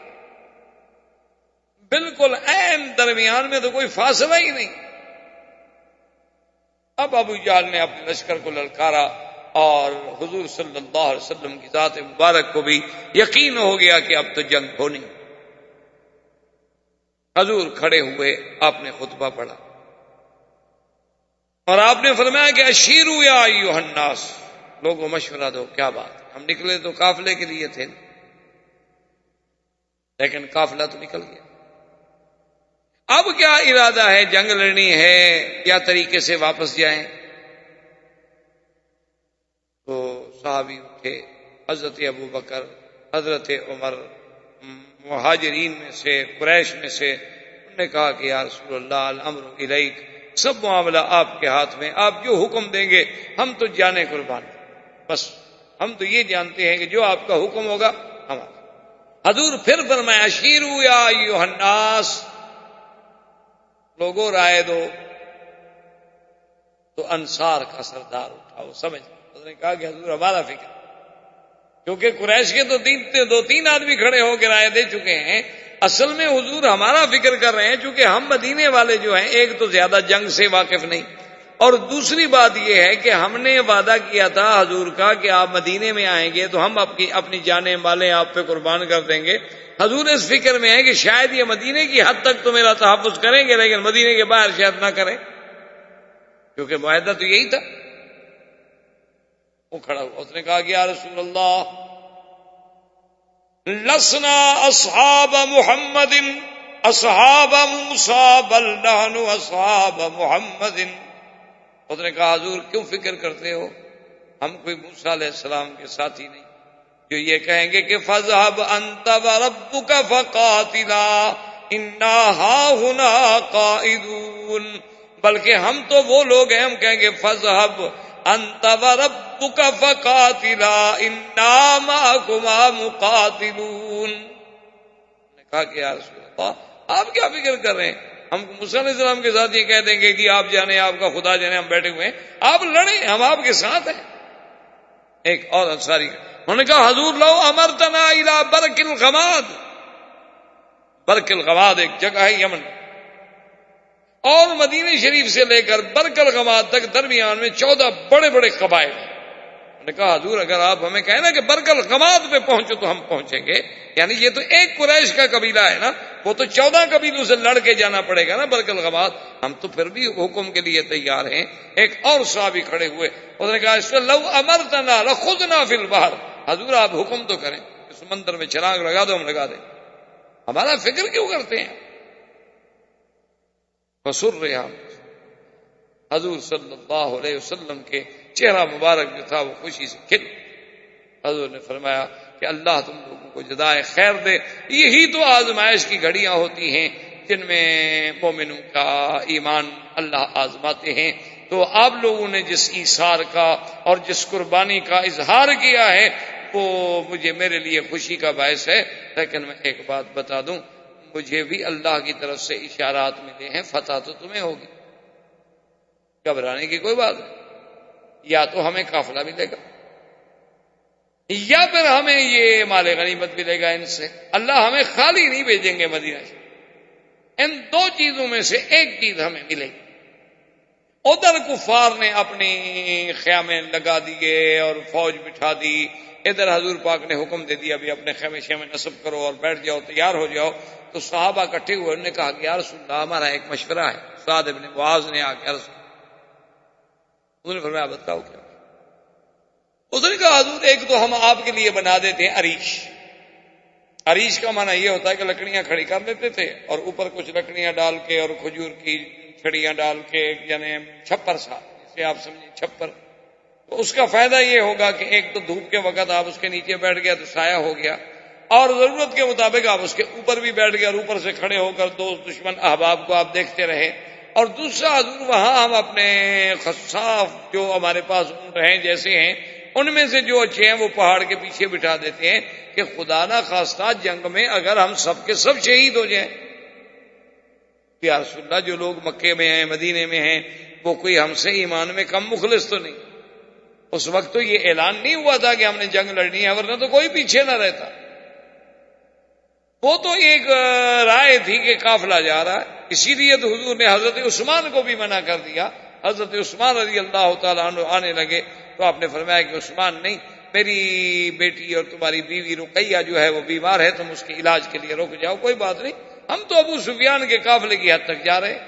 بالکل عین درمیان میں تو کوئی فاصلہ ہی نہیں۔ اب ابو جہل نے اپنے لشکر کو للکارا اور حضور صلی اللہ علیہ وسلم کی ذات مبارک کو بھی یقین ہو گیا کہ اب تو جنگ ہونی۔ حضور کھڑے ہوئے، آپ نے خطبہ پڑھا اور آپ نے فرمایا کہ اشیروا یا ایھا الناس، لوگوں مشورہ دو، کیا بات، ہم نکلے تو قافلے کے لیے تھے لیکن قافلہ تو نکل گیا، اب کیا ارادہ ہے، جنگ لڑنی ہے یا طریقے سے واپس جائیں؟ تو صحابی اٹھے، حضرت ابو بکر، حضرت عمر، مہاجرین میں سے، قریش میں سے، انہوں نے کہا کہ یا رسول اللہ الامر الیک، سب معاملہ آپ کے ہاتھ میں، آپ جو حکم دیں گے ہم تو جانے قربان، بس ہم تو یہ جانتے ہیں کہ جو آپ کا حکم ہوگا ہمارا۔ حضور پھر فرمایا اشیروا یا ایھا الناس، لوگوں رائے دو۔ تو انصار کا سردار اٹھا، وہ سمجھ، اس نے کہا کہ حضور ہمارا فکر، کیونکہ قریش کے تو 2-3 آدمی کھڑے ہو کے رائے دے چکے ہیں، اصل میں حضور ہمارا فکر کر رہے ہیں، چونکہ ہم مدینے والے جو ہیں ایک تو زیادہ جنگ سے واقف نہیں، اور دوسری بات یہ ہے کہ ہم نے وعدہ کیا تھا حضور کا کہ آپ مدینے میں آئیں گے تو ہم اپنی جانیں مالیں آپ پہ قربان کر دیں گے۔ حضور اس فکر میں ہے کہ شاید یہ مدینے کی حد تک تو میرا تحفظ کریں گے لیکن مدینے کے باہر شاید نہ کریں، کیونکہ معاہدہ تو یہی تھا۔ وہ کھڑا ہوا، اس نے کہا کہ یا رسول اللہ لسنا اصحاب محمد اصحاب موسیٰ بل نحن اصحاب محمد۔ اس نے کہا حضور کیوں فکر کرتے ہو، ہم کوئی موسیٰ علیہ السلام کے ساتھی نہیں جو یہ کہیں گے کہ فَاذْهَبْ أَنْتَ وَرَبُّكَ فَقَاتِلَا إِنَّا هَاهُنَا قَاعِدُونَ، بلکہ ہم تو وہ لوگ ہیں، ہم کہیں گے فَاذْهَبْ أَنْتَ وَرَبُّكَ فَقَاتِلَا إِنَّا مَعَكُمَا مُقَاتِلُونَ۔ نے کہا کہ یا رسول اللہ آپ کیا فکر کر رہے ہیں، ہم موسیٰ علیہ السلام کے ساتھ یہ کہہ دیں گے کہ آپ جانے، آپ کا خدا جانے، ہم بیٹھے ہوئے ہیں، آپ لڑیں، ہم آپ کے ساتھ ہیں۔ ایک اور انصاری، انہوں نے کہا حضور لو امرتنا الى برک الغماد، برک الغماد ایک جگہ ہے یمن، اور مدینہ شریف سے لے کر برک الغماد تک درمیان میں 14 بڑے بڑے قبائل ہیں۔ انہوں نے کہا حضور اگر آپ ہمیں کہیں نا کہ برک الغماد پہ پہنچو تو ہم پہنچیں گے، یعنی یہ تو ایک قریش کا قبیلہ ہے نا، وہ تو 14 قبیلوں سے لڑ کے جانا پڑے گا نا برک الغماد، ہم تو پھر بھی حکم کے لیے تیار ہیں۔ ایک اور صحابی کھڑے ہوئے، انہوں نے کہا لو امرتنا لخذنا فی البحر، حضور آپ حکم تو کریں کہ سمندر میں چھلانگ لگا دو، ہم لگا دیں، ہمارا فکر کیوں کرتے ہیں؟ فسر ہم، حضور صلی اللہ علیہ وسلم کے چہرہ مبارک جو تھا وہ خوشی سے کھل۔ حضور نے فرمایا کہ اللہ تم لوگوں کو جزائے خیر دے، یہی تو آزمائش کی گھڑیاں ہوتی ہیں جن میں مومنوں کا ایمان اللہ آزماتے ہیں۔ تو آپ لوگوں نے جس ایثار کا اور جس قربانی کا اظہار کیا ہے وہ مجھے میرے لیے خوشی کا باعث ہے، لیکن میں ایک بات بتا دوں، مجھے بھی اللہ کی طرف سے اشارات ملے ہیں، فتح تو تمہیں ہوگی، گھبرانے کی کوئی بات نہیں، یا تو ہمیں قافلہ ملے گا یا پھر ہمیں یہ مال غنیمت ملے گا ان سے، اللہ ہمیں خالی نہیں بھیجیں گے مدینہ سے، ان 2 چیزوں میں سے ایک چیز ہمیں ملے گی۔ ادھر کفار نے اپنی خیمے لگا دیے اور فوج بٹھا دی، ادھر حضور پاک نے حکم دے دیا ابھی اپنے خیمے شیمے نصب کرو اور بیٹھ جاؤ، تیار ہو جاؤ۔ تو صحابہ اکٹھے ہوئے، انہوں نے کہا کہ یا رسول اللہ ہمارا ایک مشورہ ہے۔ سعد بن معاذ نے آ کے عرض انہوں نے فرمایا بتاؤ کیا؟ اس نے کہا حضور ایک تو ہم آپ کے لیے بنا دیتے ہیں عریش. عریش کا معنی یہ ہوتا ہے کہ لکڑیاں کھڑی کر دیتے تھے اور اوپر کچھ لکڑیاں ڈال کے اور کھجور کی چھڑیاں ڈال کے، یعنی چھپر سا، جسے آپ سمجھیں چھپر. تو اس کا فائدہ یہ ہوگا کہ ایک تو دھوپ کے وقت آپ اس کے نیچے بیٹھ گیا تو سایہ ہو گیا، اور ضرورت کے مطابق آپ اس کے اوپر بھی بیٹھ گئے اور اوپر سے کھڑے ہو کر دوست دشمن احباب کو آپ دیکھتے رہے. اور دوسرا حضور وہاں ہم اپنے خصاف جو ہمارے پاس اونٹ ہیں جیسے ہیں، ان میں سے جو اچھے ہیں وہ پہاڑ کے پیچھے بٹھا دیتے ہیں کہ خدا نہ خواستہ جنگ میں اگر ہم سب کے سب شہید ہو جائیں. یا رسول اللہ جو لوگ مکے میں ہیں مدینے میں ہیں وہ کوئی ہم سے ایمان میں کم مخلص تو نہیں. اس وقت تو یہ اعلان نہیں ہوا تھا کہ ہم نے جنگ لڑنی ہے، ورنہ تو کوئی پیچھے نہ رہتا. وہ تو ایک رائے تھی کہ قافلہ جا رہا ہے، اسی لیے تو حضور نے حضرت عثمان کو بھی منع کر دیا. حضرت عثمان رضی اللہ تعالیٰ عنہ آنے لگے تو آپ نے فرمایا کہ عثمان نہیں، میری بیٹی اور تمہاری بیوی رقیہ جو ہے وہ بیمار ہے، تم اس کے علاج کے لیے رک جاؤ، کوئی بات نہیں، ہم تو ابو سفیان کے قافلے کی حد تک جا رہے.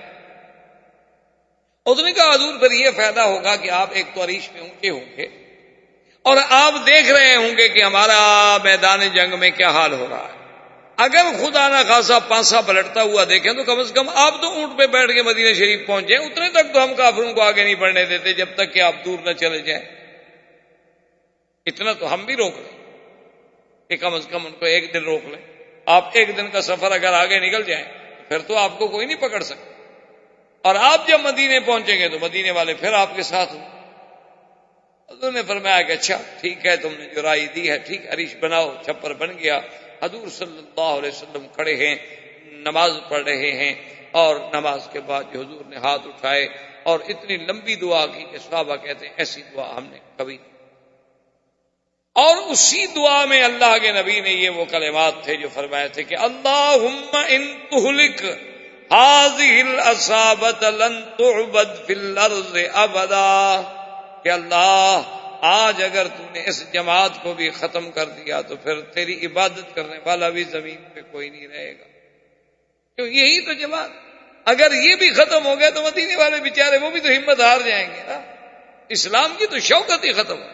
اس نے کہا حضور پھر یہ فائدہ ہوگا کہ آپ ایک تو عریش میں اونچے ہوں گے اور آپ دیکھ رہے ہوں گے کہ ہمارا میدان جنگ میں کیا حال ہو رہا ہے. اگر خدا نہ خاصا پانسا پلٹتا ہوا دیکھیں تو کم از کم آپ تو اونٹ پہ بیٹھ کے مدینہ شریف پہنچے، اتنے تک تو ہم کافروں کو آگے نہیں بڑھنے دیتے جب تک کہ آپ دور نہ چلے جائیں. اتنا تو ہم بھی روک لیں کہ کم از کم ان کو ایک دن روک لیں. آپ ایک دن کا سفر اگر آگے نکل جائیں پھر تو آپ کو کوئی نہیں پکڑ سکتا، اور آپ جب مدینے پہنچیں گے تو مدینے والے پھر آپ کے ساتھ ہوں. حضور نے فرمایا کہ اچھا ٹھیک ہے، تم نے جو رائے دی ہے ٹھیک، عریش بناؤ. چھپر بن گیا. حضور صلی اللہ علیہ وسلم کھڑے ہیں، نماز پڑھ رہے ہیں، اور نماز کے بعد جو حضور نے ہاتھ اٹھائے اور اتنی لمبی دعا کی کہ صحابہ کہتے ہیں ایسی دعا ہم نے کبھی نہیں. اور اسی دعا میں اللہ کے نبی نے یہ وہ کلمات تھے جو فرمائے تھے کہ اللہم ان تہلک ہذہ العصابۃ لن تعبد فی الارض ابدا، کہ اللہ آج اگر تو نے اس جماعت کو بھی ختم کر دیا تو پھر تیری عبادت کرنے والا بھی زمین پہ کوئی نہیں رہے گا. کیوں یہی تو جماعت، اگر یہ بھی ختم ہو گیا تو مدینے والے بیچارے وہ بھی تو ہمت ہار جائیں گے نا. اسلام کی تو شوکت ہی ختم ہو.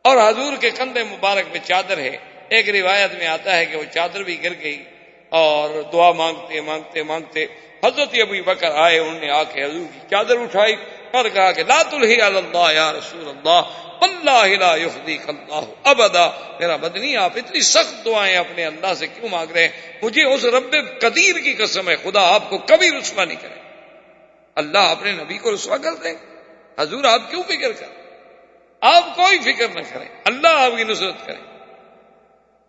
اور حضور کے کندھے مبارک میں چادر ہے. ایک روایت میں آتا ہے کہ وہ چادر بھی گر گئی اور دعا مانگتے مانگتے مانگتے حضرت ابو بکر آئے، انہوں نے آ کے حضور کی چادر اٹھائی اور کہا کہ لا تلہی علی اللہ یا رسول اللہ واللہ لا یخزیک اللہ ابدا. میرا مدنی آپ اتنی سخت دعائیں اپنے اللہ سے کیوں مانگ رہے ہیں؟ مجھے اس رب قدیر کی قسم ہے خدا آپ کو کبھی رسوا نہیں کرے. اللہ اپنے نبی کو رسوا کر دیں؟ حضور آپ کیوں فکر کریں؟ آپ کوئی فکر نہ کریں، اللہ آپ کی نصرت کرے.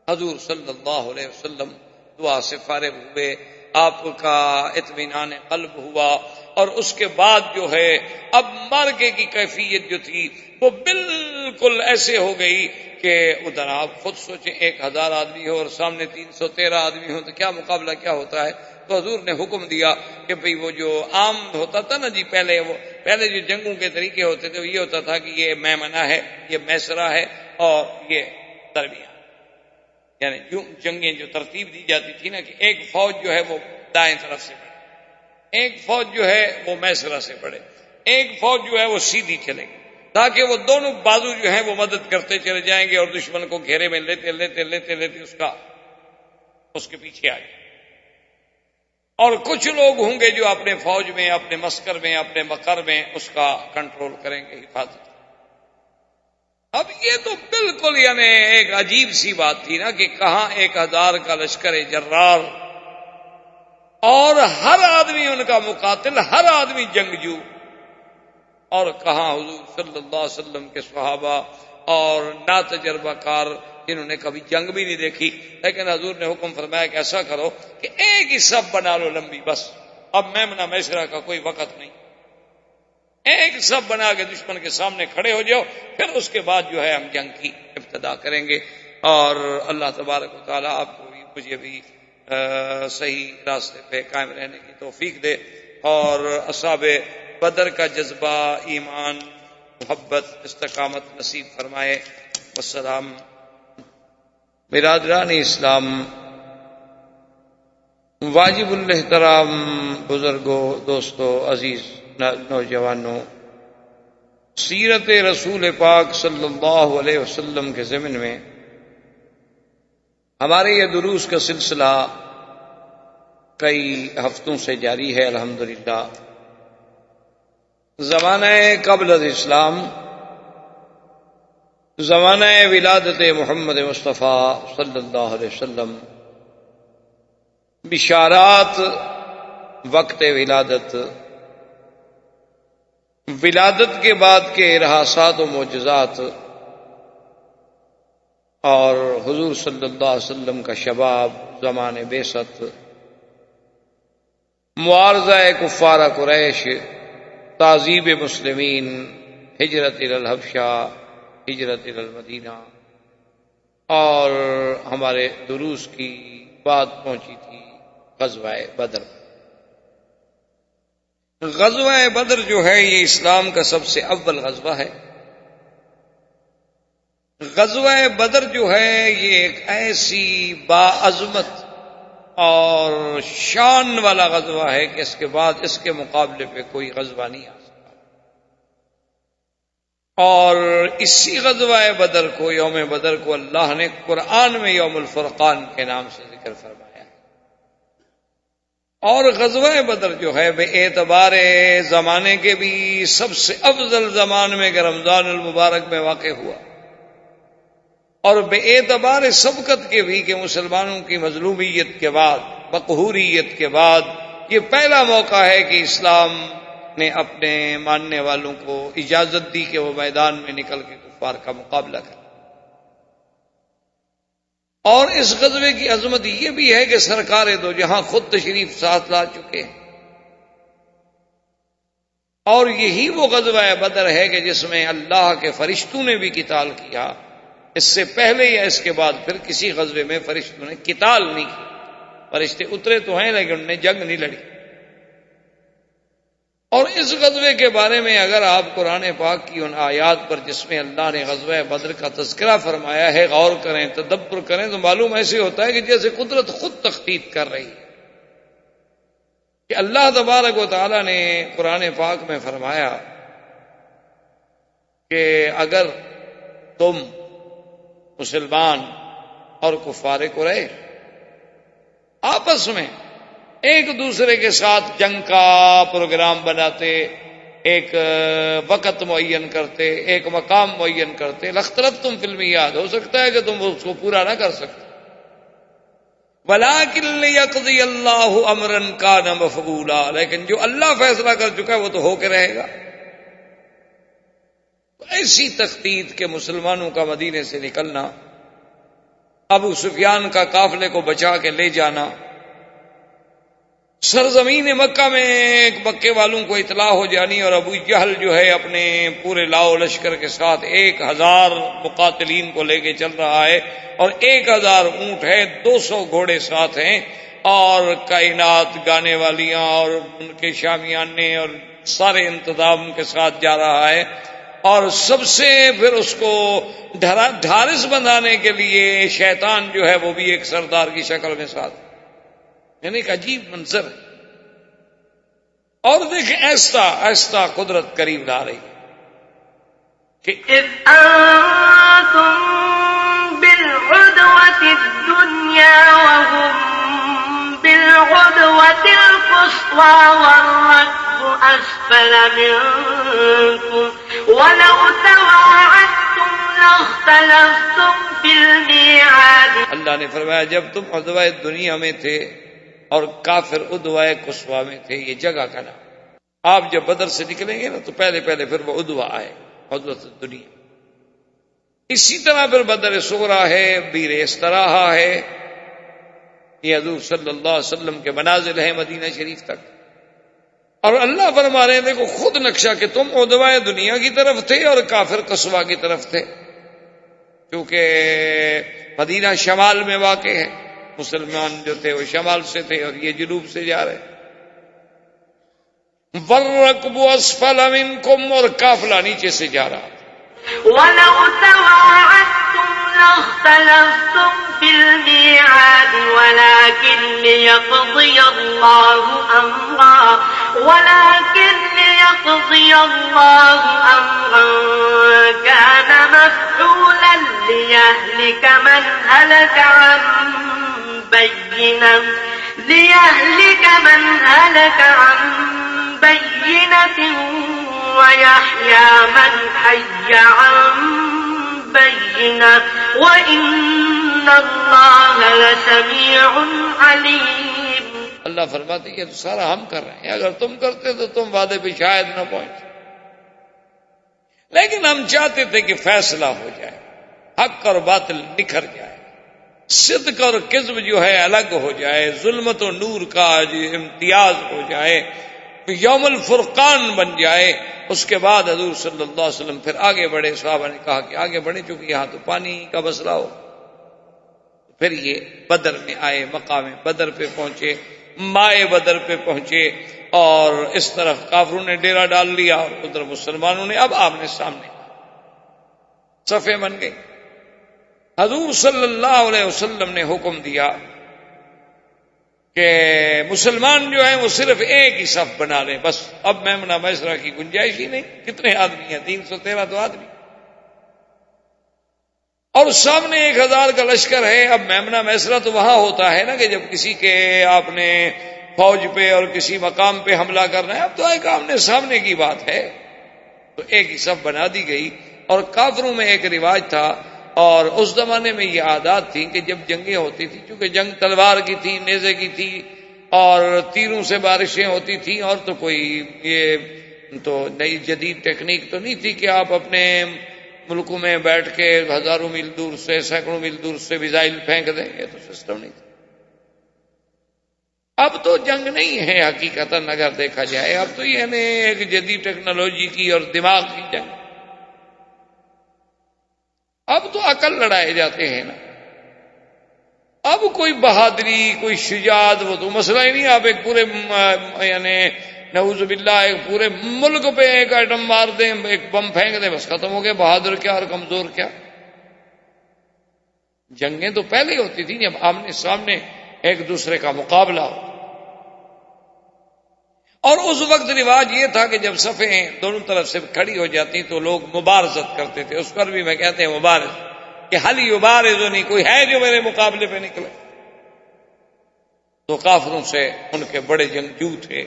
حضور صلی اللہ علیہ وسلم دعا سے فارغ ہوئے، آپ کا اطمینان قلب ہوا، اور اس کے بعد جو ہے اب مارکے کی کیفیت جو تھی وہ بالکل ایسے ہو گئی کہ ادھر آپ خود سوچیں 1000 آدمی ہو اور سامنے 313 آدمی ہو تو کیا مقابلہ کیا ہوتا ہے. تو حضور نے حکم دیا کہ بھئی وہ جو عام ہوتا تھا نا جی، پہلے جو جنگوں کے طریقے ہوتے تھے وہ یہ ہوتا تھا کہ یہ میمنہ ہے، یہ میسرہ ہے اور یہ درمیان، یعنی جنگیں جو ترتیب دی جاتی تھی نا کہ ایک فوج جو ہے وہ دائیں طرف سے بڑھے، ایک فوج جو ہے وہ میسرہ سے بڑھے، ایک فوج جو ہے وہ سیدھی چلے گی، تاکہ وہ دونوں بازو جو ہیں وہ مدد کرتے چلے جائیں گے اور دشمن کو گھیرے میں لیتے لیتے لیتے لیتے اس کے پیچھے آ جائے. اور کچھ لوگ ہوں گے جو اپنے فوج میں، اپنے مسکر میں، اپنے مقر میں اس کا کنٹرول کریں گے، حفاظت. اب یہ تو بالکل یعنی ایک عجیب سی بات تھی نا کہ کہاں 1000 کا لشکر جرار اور ہر آدمی ان کا مقاتل، ہر آدمی جنگجو، اور کہاں حضور صلی اللہ علیہ وسلم کے صحابہ اور نا تجربہ کار جنہوں نے کبھی جنگ بھی نہیں دیکھی. لیکن حضور نے حکم فرمایا کہ ایسا کرو کہ ایک ہی صف بنا لو لمبی، بس اب میمنہ میسرہ کا کوئی وقت نہیں، ایک صف بنا کے دشمن کے سامنے کھڑے ہو جاؤ، پھر اس کے بعد جو ہے ہم جنگ کی ابتدا کریں گے. اور اللہ تبارک و تعالیٰ آپ کو بھی مجھے بھی صحیح راستے پہ قائم رہنے کی توفیق دے، اور اصحاب بدر کا جذبہ، ایمان، محبت، استقامت نصیب فرمائے. والسلام. برادران اسلام، واجب الاحترام بزرگوں، دوستوں، عزیز نوجوانوں، سیرت رسول پاک صلی اللہ علیہ وسلم کے ضمن میں ہمارے یہ دروس کا سلسلہ کئی ہفتوں سے جاری ہے الحمدللہ۔ زمانہ قبل الاسلام، زمانہ ولادت محمد مصطفیٰ صلی اللہ علیہ وسلم، بشارات وقت ولادت، ولادت کے بعد کے ارہاسات و معجزات، اور حضور صلی اللہ علیہ وسلم کا شباب، زمان بعثت، معارضہ کفار قریش، تعذیب مسلمین، ہجرت الی الحبشہ، ہجرت الی المدینہ، اور ہمارے دروس کی بات پہنچی تھی غزوہ بدر۔ غزوہ بدر جو ہے یہ اسلام کا سب سے اول غزوہ ہے۔ غزوہ بدر جو ہے یہ ایک ایسی باعظمت اور شان والا غزوہ ہے کہ اس کے بعد اس کے مقابلے پہ کوئی غزوہ نہیں آ سکتا۔ اور اسی غزوہ بدر کو، یوم بدر کو، اللہ نے قرآن میں یوم الفرقان کے نام سے ذکر فرمایا۔ اور غزوہ بدر جو ہے بے اعتبار زمانے کے بھی سب سے افضل زمان میں کہ رمضان المبارک میں واقع ہوا، اور بے اعتبار سبقت کے بھی کہ مسلمانوں کی مظلومیت کے بعد، مقہوریت کے بعد یہ پہلا موقع ہے کہ اسلام نے اپنے ماننے والوں کو اجازت دی کہ وہ میدان میں نکل کے کفار کا مقابلہ کریں۔ اور اس غزوے کی عظمت یہ بھی ہے کہ سرکار دو جہاں خود تشریف ساتھ لا چکے ہیں، اور یہی وہ غزوہ بدر ہے کہ جس میں اللہ کے فرشتوں نے بھی قتال کیا۔ اس سے پہلے یا اس کے بعد پھر کسی غزوے میں فرشتوں نے قتال نہیں کی۔ فرشتے اترے تو ہیں لیکن انہوں نے جنگ نہیں لڑی۔ اور اس غزوے کے بارے میں اگر آپ قرآن پاک کی ان آیات پر جس میں اللہ نے غزوہ بدر کا تذکرہ فرمایا ہے غور کریں، تدبر کریں، تو معلوم ایسے ہوتا ہے کہ جیسے قدرت خود تخطیط کر رہی ہے کہ اللہ تبارک و تعالی نے قرآن پاک میں فرمایا کہ اگر تم مسلمان اور کفار قریش آپس میں ایک دوسرے کے ساتھ جنگ کا پروگرام بناتے، ایک وقت معین کرتے، ایک مقام معین کرتے، لاختلفتم فی المیعاد، ہو سکتا ہے کہ تم اس کو پورا نہ کر سکتے، ولیکن لیقضی اللہ امرا کان مفعولا، لیکن جو اللہ فیصلہ کر چکا ہے وہ تو ہو کے رہے گا۔ ایسی تخطیط کے مسلمانوں کا مدینے سے نکلنا، ابو سفیان کا قافلے کو بچا کے لے جانا، سرزمین مکہ میں مکے والوں کو اطلاع ہو جانی، اور ابو جہل جو ہے اپنے پورے لاؤ لشکر کے ساتھ 1000 مقاتلین کو لے کے چل رہا ہے، اور 1000 اونٹ ہے، 200 گھوڑے ساتھ ہیں، اور کائنات گانے والیاں اور ان کے شامیانے اور سارے انتظام کے ساتھ جا رہا ہے، اور سب سے پھر اس کو ڈھارس بندھانے کے لیے شیطان جو ہے وہ بھی ایک سردار کی شکل میں ساتھ، یعنی ایک عجیب منظر ہے۔ اور دیکھیں ایسا ایسا قدرت قریب لا رہی کہ اذ انتم بالعدوة الدنيا وهم بالعدوة القصوى والركب أسفل منكم ولو تواعدتم لاختلفتم في الميعاد۔ اللہ نے فرمایا جب تم عدوہ دنیا میں تھے اور کافر عدوہ قصویٰ میں تھے، یہ جگہ کا نام، آپ جب بدر سے نکلیں گے نا تو پہلے پھر وہ عدوہ آئے، عدوہ دنیا۔ اسی طرح پھر بدر صغریٰ ہے، بیر استراح ہے، یہ حضور صلی اللہ علیہ وسلم کے منازل ہیں مدینہ شریف تک۔ اور اللہ فرما رہے ہیں دیکھو خود نقشہ کہ تم عدوہ دنیا کی طرف تھے اور کافر قصویٰ کی طرف تھے، کیونکہ مدینہ شمال میں واقع ہے، مسلمان جو تھے وہ شمال سے تھے اور یہ جنوب سے جا رہے۔ وَالرَّكْبُ أَسْفَلَ مِنْكُمْ، اور قافلہ نیچے سے جا رہا۔ وَلَوْ تَوَاعَدتُّمْ لَاخْتَلَفْتُمْ فِي الْمِيعَادِ وَلَكِنْ لِيَقْضِيَ اللَّهُ أَمْرًا ليقضي الله أمرا كان مفعولا ليهلك من هلك عن بينة ويحيى من حي عن بينة وإن الله لسميع عليم. اللہ فرماتے ہیں یہ تو سارا ہم کر رہے ہیں، اگر تم کرتے تو تم وعدے پہ شاید نہ پہنچتے، لیکن ہم چاہتے تھے کہ فیصلہ ہو جائے، حق اور باطل نکھر جائے، صدق اور کذب جو ہے الگ ہو جائے، ظلمت و نور کا امتیاز ہو جائے، یوم الفرقان بن جائے. اس کے بعد حضور صلی اللہ علیہ وسلم پھر آگے بڑھے. صحابہ نے کہا کہ آگے بڑھے چونکہ یہاں تو پانی کا مسئلہ ہو. پھر یہ بدر میں آئے، مقام بدر پہ پہنچے، مائے بدر پہ پہنچے، اور اس طرف کافروں نے ڈیرا ڈال لیا اور ادھر مسلمانوں نے. اب آمنے سامنے صفیں بن گئی. حضور صلی اللہ علیہ وسلم نے حکم دیا کہ مسلمان جو ہیں وہ صرف ایک ہی صف بنا لیں بس. اب میمنہ میسرہ کی گنجائش ہی نہیں. کتنے آدمی ہیں؟ 313 تو آدمی، اور سامنے 1000 کا لشکر ہے. اب میمنہ میسرہ تو وہاں ہوتا ہے نا کہ جب کسی کے آپ نے فوج پہ اور کسی مقام پہ حملہ کرنا ہے. اب تو ایک آمنے سامنے کی بات ہے. تو ایک ہی صف بنا دی گئی. اور کافروں میں ایک رواج تھا، اور اس زمانے میں یہ عادات تھی کہ جب جنگیں ہوتی تھی، چونکہ جنگ تلوار کی تھی، نیزے کی تھی، اور تیروں سے بارشیں ہوتی تھیں، اور تو کوئی یہ تو نئی جدید ٹیکنیک تو نہیں تھی کہ آپ اپنے ملکوں میں بیٹھ کے ہزاروں میل دور سے، سینکڑوں میل دور سے میزائل پھینک دیں. یہ تو سسٹم نہیں تھا. اب تو جنگ نہیں ہے حقیقتاً اگر دیکھا جائے. اب تو یہ ایک جدید ٹیکنالوجی کی اور دماغ کی جنگ. اب تو عقل لڑائے جاتے ہیں نا. اب کوئی بہادری، کوئی شجاعت، وہ تو مسئلہ ہی نہیں. آپ ایک پورے یعنی نعوذ باللہ ایک پورے ملک پہ ایک ایٹم مار دیں، ایک بم پھینک دیں، بس ختم ہو گئے. بہادر کیا اور کمزور کیا. جنگیں تو پہلے ہوتی تھیں جب آمنے سامنے ایک دوسرے کا مقابلہ ہو. اور اس وقت رواج یہ تھا کہ جب صفیں دونوں طرف سے کھڑی ہو جاتی تو لوگ مبارزت کرتے تھے. اس پر بھی میں کہتے ہیں مبارز، کہ حل یبارزنی، کوئی ہے جو میرے مقابلے پہ نکلے. تو کافروں سے ان کے بڑے جنگجو تھے،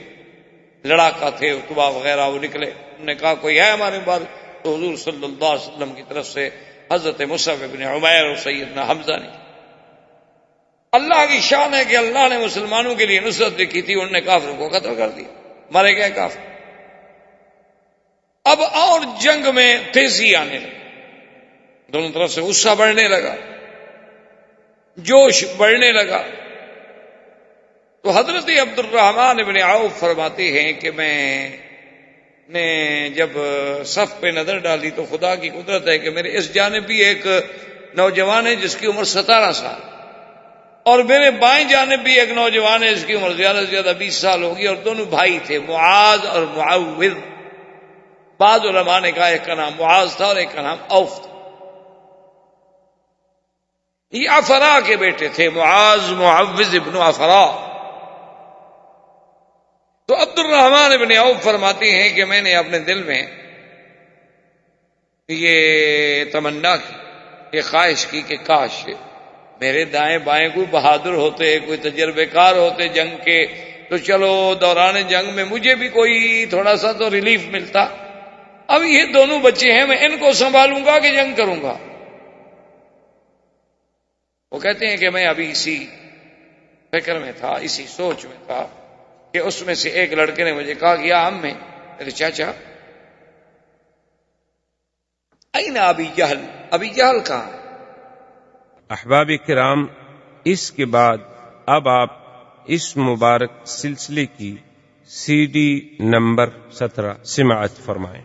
لڑاکا تھے، اتبا وغیرہ، وہ نکلے. انہوں نے کہا کوئی ہے ہمارے بعد. تو حضور صلی اللہ علیہ وسلم کی طرف سے حضرت مصعب بن عمیر اور سیدنا حمزہ نے. اللہ کی شان ہے کہ اللہ نے مسلمانوں کے لیے نصرت لکھی تھی، انہوں نے کافروں کو قتل کر دیا، مارے گئے کافر. اب اور جنگ میں تیزی آنے لگی، دونوں طرف سے غصہ بڑھنے لگا، جوش بڑھنے لگا. تو حضرت عبد الرحمن بن عوف فرماتے ہیں کہ میں نے جب صف پہ نظر ڈالی تو خدا کی قدرت ہے کہ میرے اس جانب بھی ایک نوجوان ہے جس کی عمر 17 سال، اور میرے بائیں جانب بھی ایک نوجوان ہے جس کی عمر زیادہ سے زیادہ 20 سال ہوگی، اور دونوں بھائی تھے، معاذ اور معوذ. بعض علماء نے کہا ایک کا نام معاذ تھا اور ایک کا نام اوف تھا. یہ افرا کے بیٹے تھے، معاذ معوذ ابن افرا. تو عبد الرحمن ابن عوف فرماتے ہیں کہ میں نے اپنے دل میں یہ تمنا کی، یہ خواہش کی کہ کاش میرے دائیں بائیں کوئی بہادر ہوتے، کوئی تجربے کار ہوتے جنگ کے، تو چلو دوران جنگ میں مجھے بھی کوئی تھوڑا سا تو ریلیف ملتا. اب یہ دونوں بچے ہیں، میں ان کو سنبھالوں گا کہ جنگ کروں گا. وہ کہتے ہیں کہ میں ابھی اسی فکر میں تھا، اسی سوچ میں تھا کہ اس میں سے ایک لڑکے نے مجھے کہا کہ یا عمّی، میرے چاچا، این ابی جہل، ابی جہل کہاں؟ احباب کرام، اس کے بعد اب آپ اس مبارک سلسلے کی CD نمبر 17 سماعت فرمائیں.